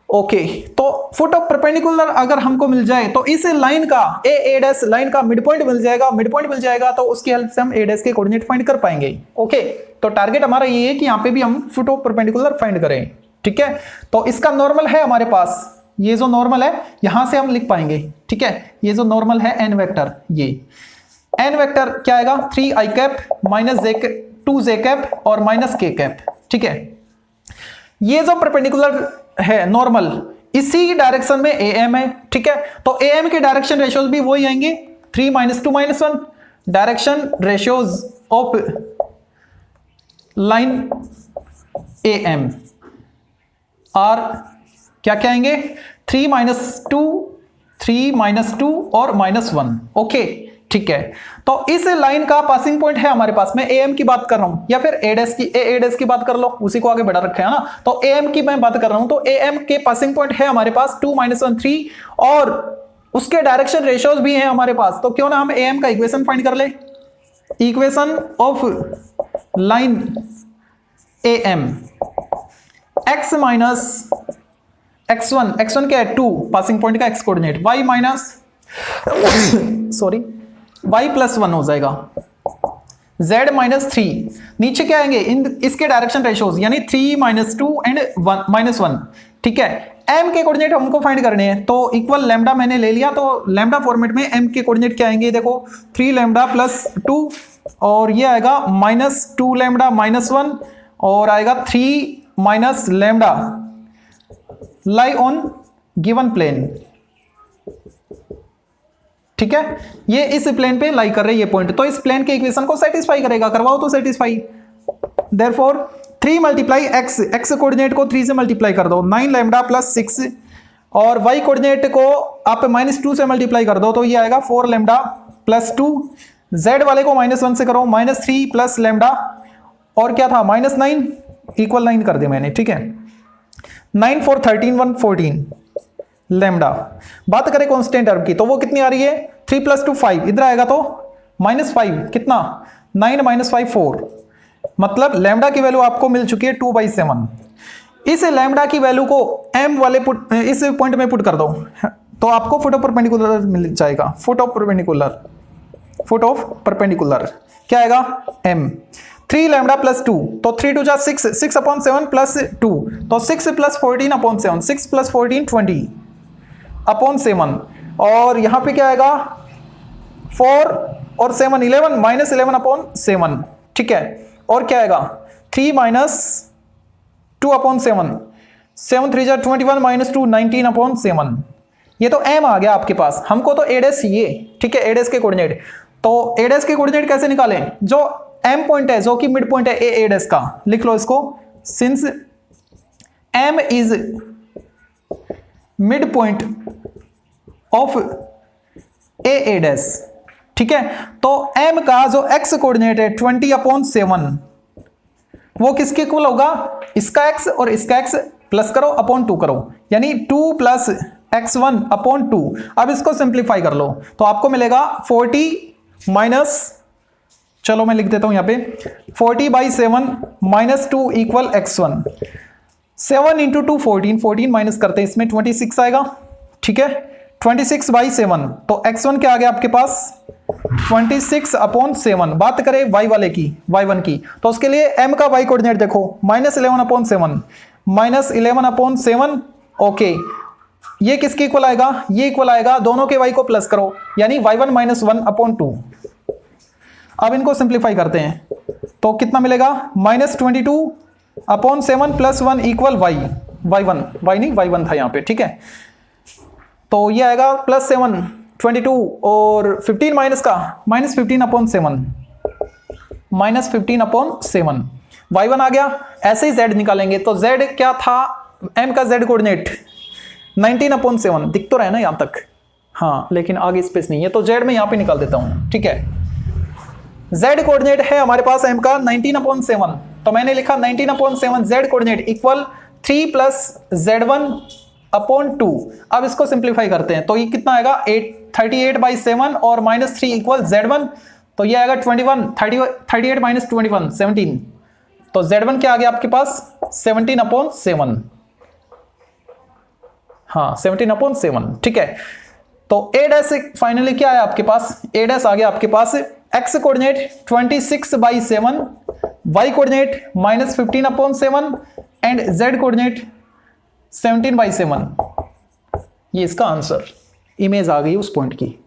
ओके, तो फुट ऑफ परपेंडिकुलर अगर हमको मिल जाए तो इस लाइन का a डैश लाइन का मिड पॉइंट मिल जाएगा, तो उसकी हेल्प से हम a डैश के कोऑर्डिनेट फाइंड कर पाएंगे। ओके, तो टारगेट हमारा ये है कि यहाँ पे भी हम फुट ऑफ परपेंडिकुलर फाइंड करें, ठीक है। तो इसका नॉर्मल है हमारे पास, ये जो नॉर्मल है यहां से हम लिख पाएंगे, ठीक है, ये जो नॉर्मल है n वेक्टर, ये n वेक्टर क्या आएगा 3i कैप -2j कैप और -k कैप, ठीक है। ये जो परपेंडिकुलर है नॉर्मल इसी डायरेक्शन में am है, ठीक है, तो am के डायरेक्शन रेशियोज भी वही आएंगे 3 - 2 - 1, direction ratios of line am are क्या क्या आएंगे 3 - 2 और -1, ओके, ठीक है। तो इस लाइन का पासिंग पॉइंट है हमारे पास, मैं am की बात कर रहा हूं, या फिर a डैश की बात कर लो, उसी को आगे बढ़ा रखा है ना, तो am की मैं बात कर रहा हूं, तो am के पासिंग पॉइंट है हमारे पास 2 - 1 3, और उसके डायरेक्शन रेशियोज भी हैं हमारे पास, तो क्यों ना हम am का इक्वेशन फाइंड कर ले, equation of line am x x1 क्या है 2 पासिंग पॉइंट का x कोऑर्डिनेट, y +1 हो जाएगा, z -3, नीचे क्या आएंगे इसके डायरेक्शन रेशियोज, यानी 3 - 2 एंड -1, ठीक है। m के कोऑर्डिनेट हमको फाइंड करने हैं, तो इक्वल लैम्डा मैंने ले लिया, तो लैम्डा फॉर्मेट में m के कोऑर्डिनेट क्या आएंगे, देखो 3 लैम्डा + 2, और ये आएगा -2 लैम्डा -1, और आएगा 3 minus lambda lie on given plane. ठीक है, ये इस प्लेन पे लाई कर रहे हैं ये पॉइंट, तो इस प्लेन के इक्वेशन को सेटिस्फाई करेगा, करवाओ तो satisfy. Therefore 3 multiply x coordinate को 3 से मल्टीप्लाई कर दो, 9 लैम्डा प्लस 6, और y कोऑर्डिनेट को आप -2 से मल्टीप्लाई कर दो तो ये आएगा 4 लैम्डा प्लस 2, z वाले को -1 से करो, -3 प्लस लैम्डा, और क्या था -9 इक्वल 9 कर दिया मैंने। ठीक है, 9 4 13 1 14 लैम्डा। बात करें कांस्टेंट टर्म की तो वो कितनी आ रही है, 3 + 2 5, इधर आएगा तो -5, कितना 9 - 5 4, मतलब लैम्डा की वैल्यू आपको मिल चुकी है 2/7। इस लैम्डा की वैल्यू को m वाले इस पॉइंट में पुट कर दो तो आपको फुट ऑफ परपेंडिकुलर मिल जाएगा। फुट ऑफ परपेंडिकुलर क्या आएगा m, 3 लैम्डा प्लस 2, तो 3 2 जा 6, 6/7 प्लस 2, तो 6 + 14/7, 6 + 14 20/7, और यहां पे क्या आएगा 4 और 7 11 -11/7। ठीक है, और क्या आएगा 3 - 2/7, 7 3 जा 21 - 2 19/7। ये तो m आ गया आपके पास, हमको तो a' ये। ठीक है, a' के कोऑर्डिनेट, तो a' के कोऑर्डिनेट कैसे निकालें, जो m पॉइंट है जो कि मिड पॉइंट है a' का, लिख लो इसको, since m is mid point of a'। ठीक है, तो m का जो x कोऑर्डिनेट है 20/7, वो किसके इक्वल होगा, इसका x और इसका x प्लस करो /2 करो, यानी 2 + x1/2। अब इसको सिंप्लीफाई कर लो तो आपको मिलेगा 40 चलो मैं लिख देता हूं यहां पे 40/7 - 2 = x1। 7 × 2 14, 14 माइनस करते हैं इसमें 26 आएगा। ठीक है, 26/7, तो x1 क्या आ गया आपके पास 26/7। बात करें y वाले की, y1 की, तो उसके लिए m का y कोऑर्डिनेट देखो -11/7, -11/7। ओके, ये किसके इक्वल आएगा, ये इक्वल आएगा, दोनों के y को प्लस करो, यानी y1 - 1/2। अब इनको सिंप्लीफाई करते हैं तो कितना मिलेगा -22/7 + 1 = y1 था यहाँ पे। ठीक है, तो ये आएगा +7 22 और 15 माइनस का -15/7, -15/7 y1 आ गया। ऐसे ही z निकालेंगे तो z क्या था, m का z कोऑर्डिनेट 19/7, दिख तो रहा है ना यहां तक, हाँ, लेकिन आगे स्पेस नहीं है तो z में यहां पे निकाल देता हूं। ठीक है, z कोऑर्डिनेट है हमारे पास m का 19/7, तो मैंने लिखा 19/7 z कोऑर्डिनेट इक्वल 3 + z1/2। अब इसको सिंप्लीफाई करते हैं तो ये कितना आएगा 38/7 और -3 = z1, तो ये आएगा 21, 38 - 21 17, तो z1 क्या आ गया आपके पास 17/7, हाँ 17/7। ठीक है, तो a' फाइनली क्या है आपके पास, a' आ गया आपके पास x coordinate 26/7, y coordinate -15/7 and z coordinate 17/7। ये इसका आंसर, इमेज आ गई उस पॉइंट की।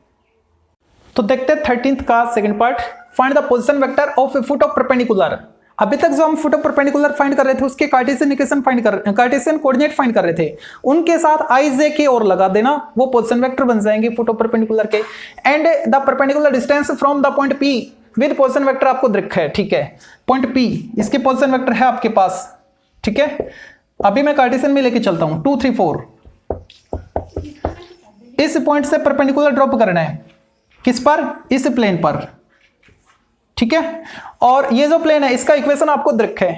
तो देखते हैं 13th का second part, find the position vector of A foot of perpendicular. अभी तक जो हम फुट ऑफ परपेंडिकुलर फाइंड कर रहे थे उसके Cartesian equation Cartesian coordinate find कर रहे थे, उनके साथ i j k और लगा देना, वो पोजीशन वेक्टर बन जाएंगे फुट ऑफ परपेंडिकुलर के। And the perpendicular distance from the point P with position vector आपको दिख है। ठीक है, पॉइंट P इसके पोजीशन वेक्टर है आपके पास। ठीक है, अभी मैं कार्टेशियन में लेके चलता हूं 2 3 4। इस पॉइंट से परपेंडिकुलर ड्रॉप करना है, किस पर, इस प्लेन पर। ठीक है, और ये जो प्लेन है इसका इक्वेशन आपको दिख है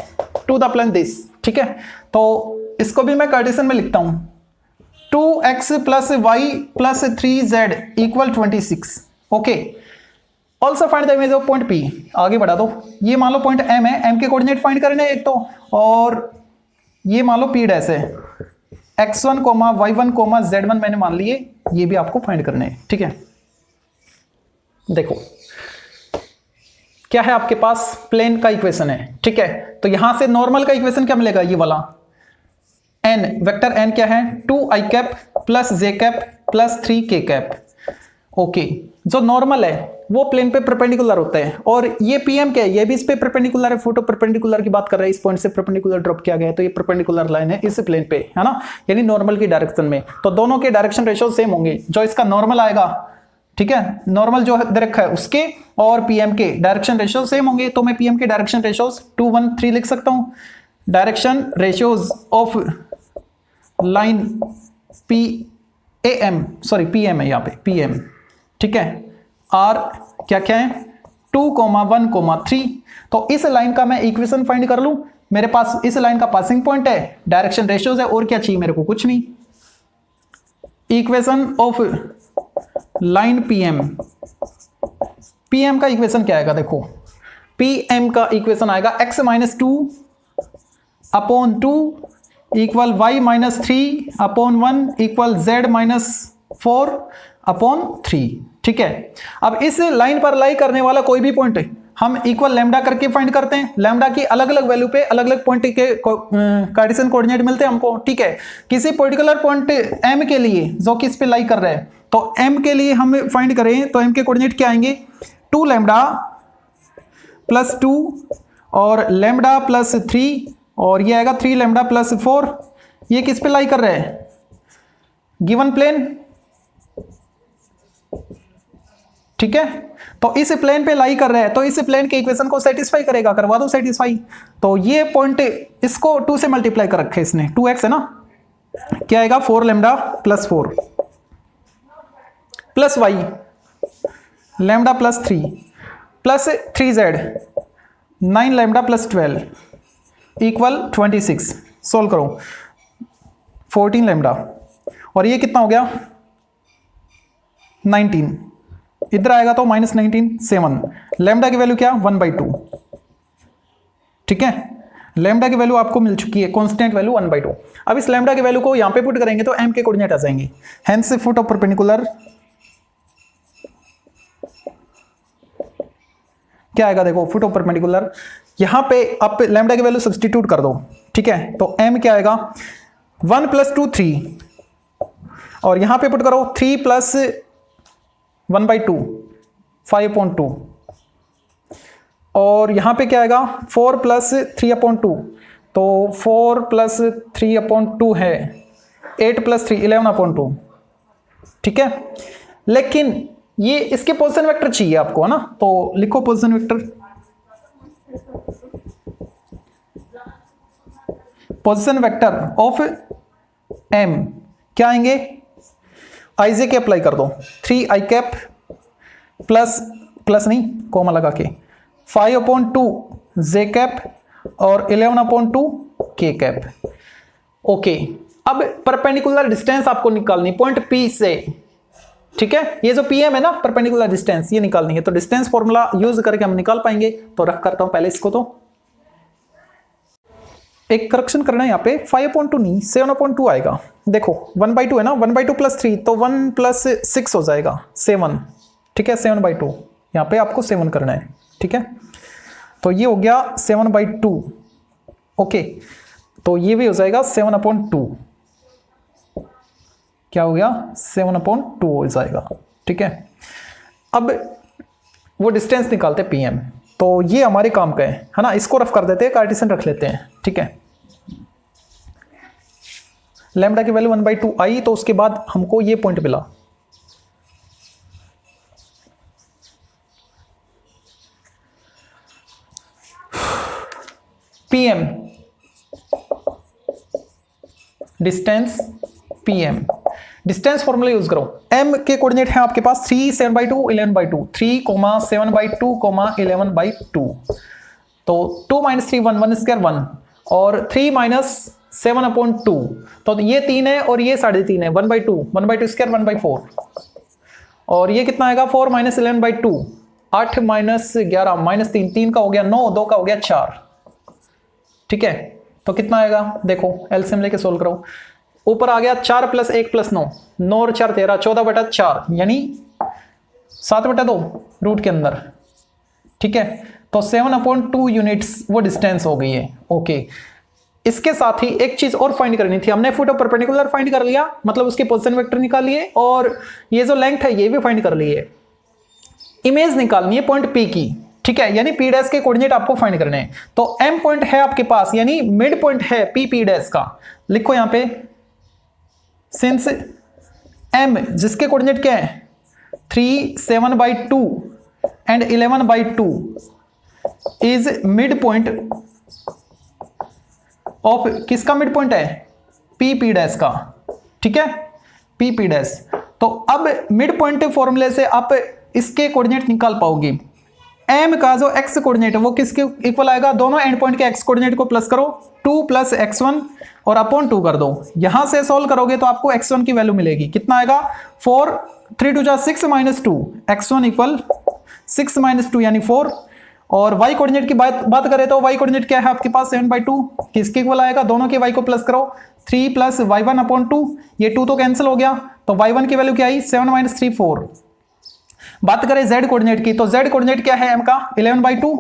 टू द प्लेन दिस। ठीक है, तो इसको भी मैं कार्टेशियन में लिखता हूं 2x + y + 3z = 26। Okay, also find the image of point P। आगे बढ़ा दो, ये मान लो पॉइंट M है, M के कोऑर्डिनेट फाइंड करने एक तो, और ये मान लो P' है, x1, y1, z1 मैंने मान लिए, ये भी आपको फाइंड करने हैं। ठीक है, देखो क्या है आपके पास, प्लेन का इक्वेशन है। ठीक है, तो यहां से नॉर्मल का इक्वेशन क्या मिलेगा, ये वाला n, वेक्टर n क्या है 2i cap + j cap + 3k cap. Okay, जो नॉर्मल है वो प्लेन पे परपेंडिकुलर होता है, और ये पीएम क्या है, ये भी इस पे परपेंडिकुलर है, फोटो परपेंडिकुलर की बात कर रहे हैं, इस पॉइंट से परपेंडिकुलर ड्रॉप किया गया है, तो ये परपेंडिकुलर लाइन है इस प्लेन पे, है ना, यानी नॉर्मल की डायरेक्शन में। तो दोनों के डायरेक्शन रेशियो सेम होंगे, जो इसका नॉर्मल आएगा, ठीक है, नॉर्मल जो दे रखा है उसके और पीएम के डायरेक्शन रेशियो सेम होंगे। तो मैं पीएम के डायरेक्शन रेशियोज 2 1 3 लिख सकता हूं। Direction ratios of line P M, sorry PM है यहाँ पे, पीएम, ठीक है, आर क्या क्या है 2, 1, 3। तो इस लाइन का मैं इक्वेशन फाइंड कर लूं, मेरे पास इस लाइन का पासिंग पॉइंट है, डायरेक्शन रेशियोज है, और क्या चाहिए मेरे को, कुछ नहीं। Equation of line PM, PM का इक्वेशन क्या आएगा, देखो पीएम का इक्वेशन आएगा x - 2 upon 2 equal y - 3 upon 1 equal z - 4 upon 3, ठीक है। अब इस लाइन पर लाई करने वाला कोई भी पॉइंट हम इक्वल लैम्डा करके फाइंड करते हैं। लैम्डा की अलग अलग वैल्यू पे अलग अलग पॉइंट के कार्टेशियन कोऑर्डिनेट मिलते हैं हमको, ठीक है। किसी पर्टिकुलर पॉइंट m के लिए जो कि इस पे लाई कर रहा है, तो m के लिए हम फाइंड करें तो m के कोऑर्डिनेट क्या आएंगे, 2 लैम्डा प्लस 2 और लैम्डा प्लस 3, और ये आएगा 3 लैम्डा प्लस 4। ये किस पे लाई कर रहा है, गिवन प्लेन, ठीक है। तो इस प्लेन पे लाई कर रहा है, तो इस प्लेन के इक्वेशन को सेटिस्फाई करेगा, करवा दो सेटिस्फाई। तो ये पॉइंट इसको 2 से मल्टीप्लाई कर रखे इसने, 2x है ना, क्या आएगा 4 lambda plus 4 plus y lambda plus 3 plus 3z 9 lambda plus 12 equal 26। Solve करो, 14 लैम्डा, और ये कितना हो गया 19, इधर आएगा तो -19 7। लैम्डा की वैल्यू क्या 1/2, ठीक है। लैम्डा की वैल्यू आपको मिल चुकी है, कांस्टेंट वैल्यू 1/2। अब इस लैम्डा की वैल्यू को यहां पे पुट करेंगे तो m के कोऑर्डिनेट आ जाएंगे, हेंस फुट ऑफ परपेंडिकुलर क्या आएगा, देखो फुट ऑफ परपेंडिकुलर, यहां पे आप लैम्डा की वैल्यू सब्स्टिट्यूट कर दो, ठीक है। तो m क्या आएगा 1 + 2 3, और यहां पे पुट करो 3 + 1/2 5/2, और यहां पे क्या आएगा 4 + 3/2, तो 4 + 3/2 है 8 + 3 11/2, ठीक है। लेकिन ये इसके पोजीशन वेक्टर चाहिए आपको, है ना, तो लिखो position vector, position vector of m क्या आएंगे, आई के अप्लाई कर दो, 3i कैप प्लस नहीं कॉमा लगा के 5/2 j कैप और 11/2 k कैप। ओके, अब परपेंडिकुलर डिस्टेंस आपको निकालनी पॉइंट P से, ठीक है। ये जो pm है ना, परपेंडिकुलर डिस्टेंस, ये निकालनी है, तो डिस्टेंस फॉर्मूला यूज करके हम निकाल पाएंगे। तो रख करता हूं पहले इसको, तो एक करेक्शन करना है यहाँ पे, 5/2 नहीं 7/2 आएगा। देखो 1/2 है ना, 1/2 + 3 तो 1 + 6 हो जाएगा 7, ठीक है। 7/2 यहाँ पे आपको 7 करना है, ठीक है। तो ये हो गया 7/2, ओके। तो ये भी हो जाएगा 7/2, क्या हो गया 7/2 हो जाएगा, ठीक है। अब वो डिस्टेंस निकालते हैं pm, तो ये हमारे काम का है ना, इसको रफ कर देते हैं, कार्टेशियन रख लेते हैं, ठीक है। लैम्डा की वैल्यू 1/2 आई, तो उसके बाद हमको ये पॉइंट मिला, pm distance, pm distance formula use करो। m के कोऑर्डिनेट है आपके पास 3 7/2 11/2, 3 7/2 11/2, तो 2 - 3 1 1 स्क्वायर 1, और 3 - 7/2, तो ये 3 है और ये 3.5 है, 1/2 स्क्वायर 1/4, और ये कितना आएगा 4 - 11/2 8 - 11 -3 3 का हो गया 9, 2 का हो गया 4, ठीक है। तो कितना आएगा, देखो एलसीएम लेके सोल्व करो, ऊपर आ गया 4 + 1 + 9, 9 और 4 13, 14/4 यानी 7/2 रूट के अंदर, ठीक है। तो 7/2 यूनिट्स वो डिस्टेंस हो गई है, ओके। इसके साथ ही एक चीज और फाइंड करनी थी, हमने फुट ऑफ परपेंडिकुलर फाइंड कर लिया, मतलब उसके पोजीशन वेक्टर निकाल लिए, और ये जो लेंथ है ये भी फाइंड कर ली है, इमेज निकालनी है पॉइंट P की, ठीक है, यानी P डैश के कोऑर्डिनेट आपको फाइंड करने हैं। तो M पॉइंट है आपके पास, यानी मिड पॉइंट है P डैश का, लिखो यहां पे सिंस M जिसके कोऑर्डिनेट क्या है 3, 7/2 and 11/2 is mid point of, किसका मिड पॉइंट है P डैश का, ठीक है, P डैश। तो अब मिड पॉइंट फॉर्मूले से आप इसके कोऑर्डिनेट निकाल पाओगे। M का जो x कोऑर्डिनेट है वो किसके इक्वल आएगा, दोनों एंड पॉइंट के x कोऑर्डिनेट को प्लस करो 2 + x1 और अपॉन 2 कर दो। यहां से सॉल्व करोगे तो आपको x1 की वैल्यू मिलेगी, कितना आएगा 4, 3 × 6 - 2, x1 = 6 - 2 यानी 4। और y कोऑर्डिनेट की बात करें तो y कोऑर्डिनेट क्या है आपके पास 7/2, किसके इक्वल आएगा, दोनों के y को प्लस करो 3 + y1 अपॉन 2, ये 2 तो कैंसिल हो गया, तो y1 की वैल्यू क्या आई 7 - 3 4। बात करें z कोऑर्डिनेट की, तो z कोऑर्डिनेट क्या है m का 11/2,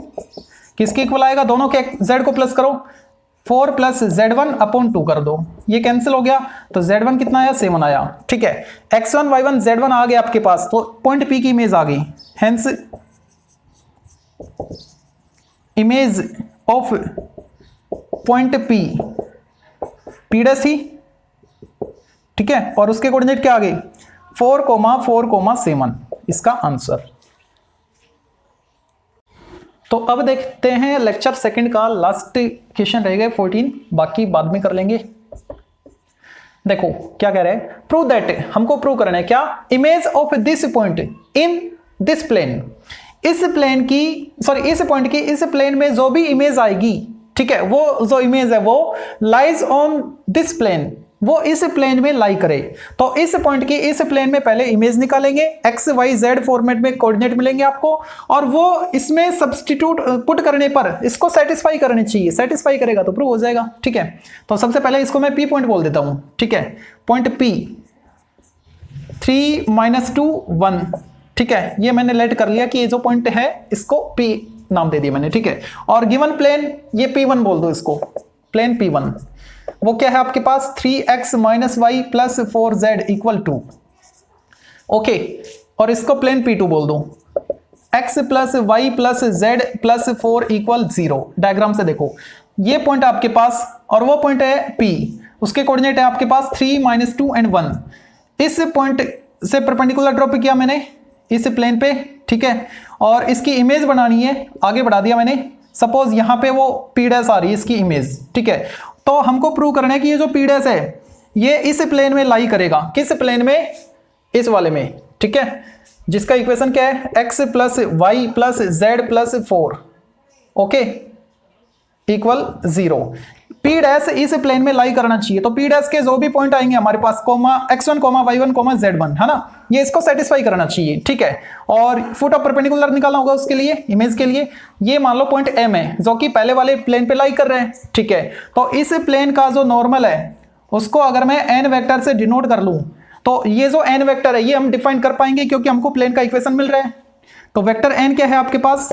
किसके इक्वल आएगा, दोनों के z को प्लस करो 4 + z1 अपॉन 2 कर दो, ये कैंसिल हो गया, तो z1 कितना आया 7 आया, ठीक है। x1 y1 z1 आ गया आपके पास, तो पॉइंट P की इमेज आ गई, hence image of point P dash ही, ठीक है, और उसके कोऑर्डिनेट क्या आ गए 4, 4, 7, इसका आंसर। तो अब देखते हैं लेक्चर सेकंड का लास्ट क्वेश्चन रह गए 14, बाकी बाद में कर लेंगे। देखो क्या कह रहे हैं, प्रूव दैट, हमको प्रूव करना है क्या, image of this point in this plane, इस प्लेन की सॉरी इस पॉइंट की इस प्लेन में जो भी इमेज आएगी, ठीक है, वो जो इमेज है वो लाइज ऑन दिस प्लेन, वो इस प्लेन में लाई करे। तो इस पॉइंट की इस प्लेन में पहले इमेज निकालेंगे, एक्स वाई जेड फॉर्मेट में कोऑर्डिनेट मिलेंगे आपको, और वो इसमें सब्स्टिट्यूट पुट करने पर इसको सेटिस्फाई करनी चाहिए, सेटिस्फाई करेगा तो प्रूव हो जाएगा, ठीक है। तो सबसे पहले इसको मैं P पॉइंट बोल देता हूं, ठीक है, पॉइंट P 3 - 2 1, ठीक है, ये मैंने लेट कर लिया कि ये जो पॉइंट है इसको P नाम दे दिया मैंने, ठीक है। और गिवन प्लेन ये P1 बोल दो इसको, प्लेन P1 वो क्या है आपके पास 3x - y + 4z = 2, ओके। और इसको प्लेन P2 बोल दो, x + y + z + 4 = 0। डायग्राम से देखो ये पॉइंट आपके पास और वो पॉइंट है P, उसके कोऑर्डिनेट है आपके पास 3 - 2 एंड 1। इस पॉइंट से परपेंडिकुलर ड्रॉ किया मैंने इस प्लेन पे, ठीक है, और इसकी इमेज बनानी है, आगे बढ़ा दिया मैंने। सपोज यहां पे वो P डैश आ रही है इसकी इमेज, ठीक है। तो हमको प्रूव करना है कि ये जो P डैश है ये इस प्लेन में लाई करेगा, किस प्लेन में, इस वाले में, ठीक है, जिसका इक्वेशन क्या है x + y + z + 4, okay, = 0। P dash इस प्लेन में लाई करना चाहिए, तो P डैश के जो भी पॉइंट आएंगे हमारे पास x1, y1, z1, है ना, ये इसको सेटिस्फाई करना चाहिए, ठीक है। और फुट ऑफ परपेंडिकुलर निकालना होगा उसके लिए, इमेज के लिए। ये मान लो पॉइंट M है जो कि पहले वाले प्लेन पे लाई कर रहे हैं, ठीक है। तो इस प्लेन का जो नॉर्मल है उसको अगर मैं n वेक्टर से डिनोट कर लूं, तो ये जो n वेक्टर है ये हम डिफाइन कर पाएंगे क्योंकि हमको प्लेन का इक्वेशन मिल रहा है। तो वेक्टर n क्या है आपके पास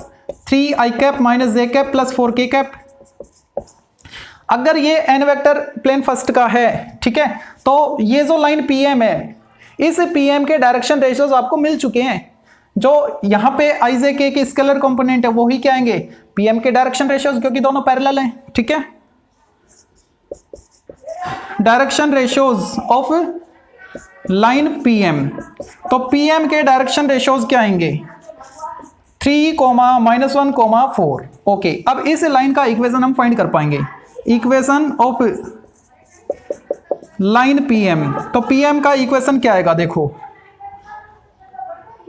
3i - j + 4k। अगर ये n वेक्टर प्लेन फर्स्ट का है, ठीक है, तो ये जो लाइन PM है इस PM के डायरेक्शन रेशियोज आपको मिल चुके हैं। जो यहां पे ijk के स्केलर कंपोनेंट है वो ही क्या आएंगे PM के डायरेक्शन रेशियोज, क्योंकि दोनों पैरेलल हैं, ठीक है। Direction ratios of line PM, तो PM के डायरेक्शन रेशियोज क्या आएंगे 3, -1, 4, ओके। अब इस लाइन का इक्वेशन हम फाइंड कर पाएंगे, इक्वेशन ऑफ लाइन PM। तो PM का इक्वेशन क्या आएगा, देखो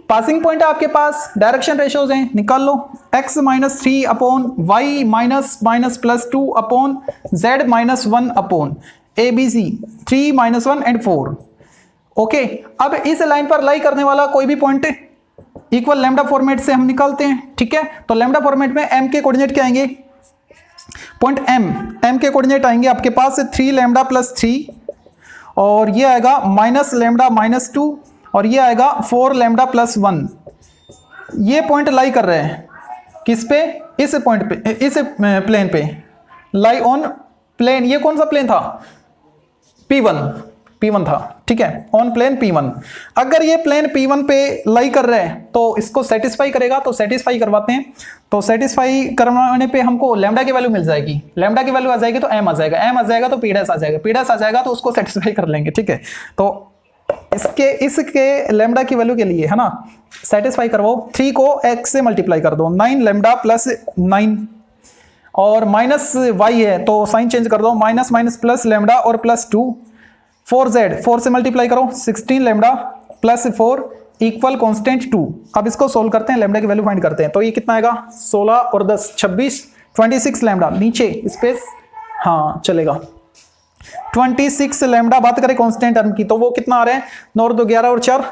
पासिंग पॉइंट है आपके पास, डायरेक्शन रेशियोज हैं, निकाल लो, x - 3 upon y - +2 upon z - 1 upon ABC 3 - 1 and 4, okay. अब इस लाइन पर लाई करने वाला कोई भी पॉइंट इक्वल लैम्डा फॉर्मेट से हम निकालते हैं, ठीक है। तो लैम्डा फॉर्मेट में m के कोऑर्डिनेट क्या आएंगे, पॉइंट M के कोऑर्डिनेट आएंगे आपके पास 3 λ + 3, और ये आएगा -λ - 2, और ये आएगा 4 λ + 1। ये पॉइंट लाई कर रहे हैं किस पे, इस पॉइंट पे, इस प्लेन पे, लाई ऑन प्लेन। ये कौन सा प्लेन था P1, P1 था, ठीक है, ऑन प्लेन P1। अगर ये प्लेन P1 पे लाई कर रहे हैं तो इसको सेटिस्फाई करेगा, तो सेटिस्फाई करवाते हैं। तो सेटिस्फाई करवाने पे हमको लैम्डा की वैल्यू मिल जाएगी, लैम्डा की वैल्यू आ जाएगी तो m आ जाएगा, m आ जाएगा तो p' आ जाएगा, p' आ जाएगा तो उसको सेटिस्फाई कर लेंगे, ठीक है। तो इसके लैम्डा की वैल्यू के लिए है ना, सेटिस्फाई करवाओ, 3 को x से मल्टीप्लाई कर दो, 9 लैम्डा प्लस 9 और माइनस y है तो साइन चेंज कर दो, माइनस माइनस प्लस लैम्डा और प्लस 2, 4z 4 से मल्टीप्लाई करो, 16 लैम्डा प्लस 4 इक्वल कांस्टेंट 2। अब इसको सोल्व करते हैं, लैम्डा की वैल्यू फाइंड करते हैं। तो ये कितना आएगा, 16 और 10 26, 26 लैम्डा, नीचे स्पेस, हाँ चलेगा, 26 लैम्डा। बात करें कांस्टेंट टर्म की तो वो कितना आ रहा है, 9 2 11 और 4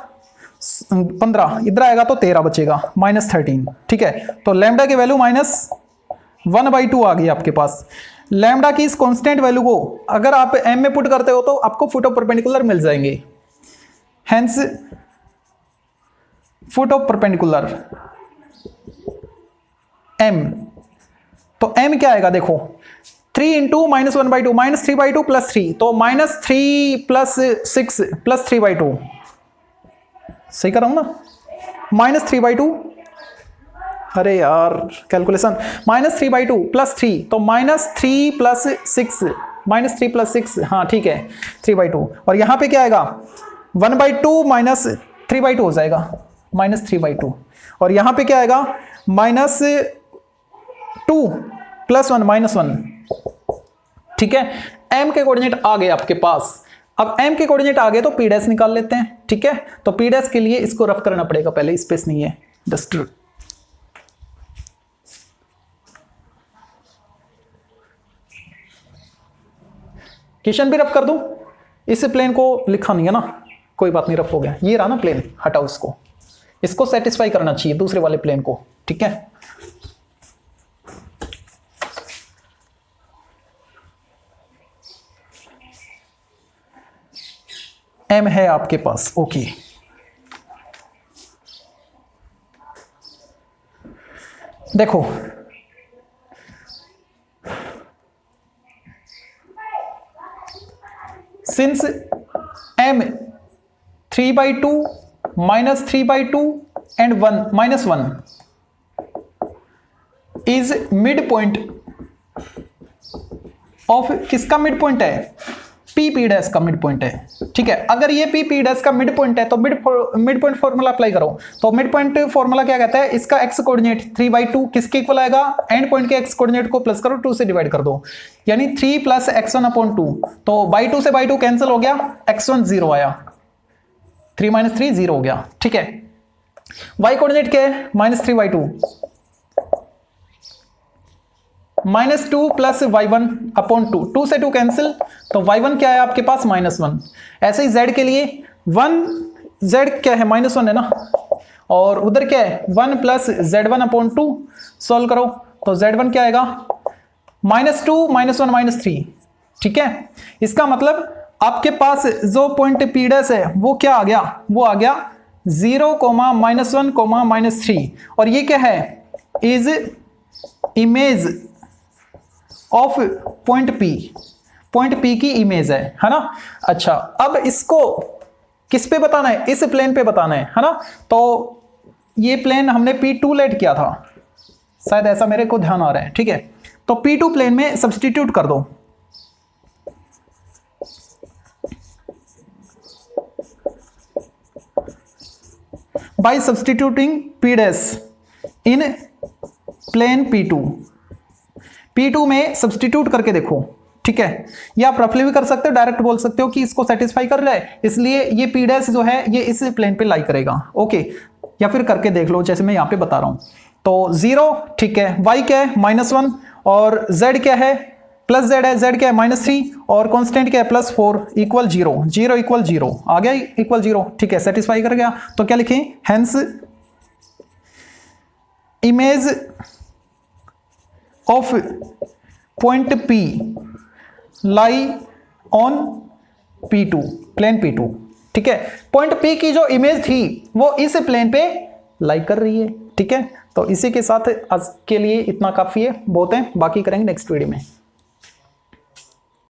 15, इधर आएगा तो 13 बचेगा, -13, ठीक है। तो लैम्डा की वैल्यू -1/2 आ गई आपके पास। लैम्डा की इस कांस्टेंट वैल्यू को अगर आप m में पुट करते हो तो आपको फुट ऑफ परपेंडिकुलर मिल जाएंगे, hence foot of perpendicular m। तो m क्या आएगा देखो, 3 इंटू -1/2, -3/2 प्लस 3, तो -3 प्लस 6 प्लस 3/2, सही कर रहा हूं ना, -3/2, अरे यार कैलकुलेशन, -3/2 प्लस 3, तो -3 प्लस 6, -3 प्लस 6, हाँ ठीक है 3/2, और यहां पे क्या आएगा 1/2 माइनस 3/2 हो जाएगा, -3/2, और यहां पे क्या आएगा -2 प्लस 1 -1, ठीक है। m के कोऑर्डिनेट आ गए आपके पास। अब m के कोऑर्डिनेट आ गए तो p' निकाल लेते हैं, ठीक है। तो p' के लिए इसको रफ करना पड़ेगा, पहले स्पेस नहीं है, जस्ट क्वेश्चन भी रफ कर दूं, इस प्लेन को लिखा नहीं है ना, कोई बात नहीं, रफ हो गया, ये रहा ना प्लेन, हटाओ इसको सेटिस्फाई करना चाहिए दूसरे वाले प्लेन को, ठीक है। m है आपके पास, ओके। देखो since m 3/2 -3/2 and 1 -1 is mid point of, किसका मिड पॉइंट है, p' का मिड पॉइंट है, ठीक है। अगर ये p' का मिड पॉइंट है तो मिड पॉइंट फॉर्मूला अप्लाई करो। तो मिड पॉइंट फॉर्मूला क्या कहता है, इसका x कोऑर्डिनेट 3/2 किसके इक्वल आएगा, एंड पॉइंट के x कोऑर्डिनेट को प्लस करो, 2 से डिवाइड कर दो, यानी 3 + x1/2, तो 2 से 2 कैंसिल हो गया, x1 0 आया, 3 - 3 0 हो गया, ठीक है। y कोऑर्डिनेट क्या है, -3/2, -2 + y1/2, 2 से 2 कैंसिल, तो y1 क्या है आपके पास, -1। ऐसे ही z के लिए 1, z क्या है, -1 है ना, और उधर क्या है 1 + z1/2, सॉल्व करो तो z1 क्या आएगा, -2 -1 -3, ठीक है। इसका मतलब आपके पास जो पॉइंट p' है वो क्या आ गया, वो आ गया 0, -1, -3, और ये क्या है, is image of point P की इमेज है ना। अच्छा, अब इसको किस पे बताना है, इस प्लेन पे बताना है ना। तो ये प्लेन हमने P2 लेट किया था, शायद ऐसा मेरे को ध्यान आ रहा है, ठीक है। तो P2 प्लेन में सब्स्टिट्यूट कर दो, by substituting P' in plane P2 में सब्स्टिट्यूट करके देखो, ठीक है। या आप रफली भी कर सकते हो, डायरेक्ट बोल सकते हो कि इसको सेटिस्फाई कर रहा है, इसलिए ये p' जो है ये इस प्लेन पे लाई करेगा, ओके। या फिर करके देख लो जैसे मैं यहाँ पे बता रहा हूँ। तो 0, ठीक है, y क्या है -1, और z क्या है, प्लस z है, z क्या है -3, और कांस्टेंट क्या है +4 = 0, 0 = 0 आ गया, इक्वल 0, ठीक है, सेटिस्फाई कर गया। तो क्या लिखें, hence image of point P lie on P2, plane P2, ठीक है। पॉइंट P की जो इमेज थी वो इस प्लेन पे लाई कर रही है, ठीक है। तो इसी के साथ आज के लिए इतना काफी है, बहुत है, बाकी करेंगे नेक्स्ट वीडियो में।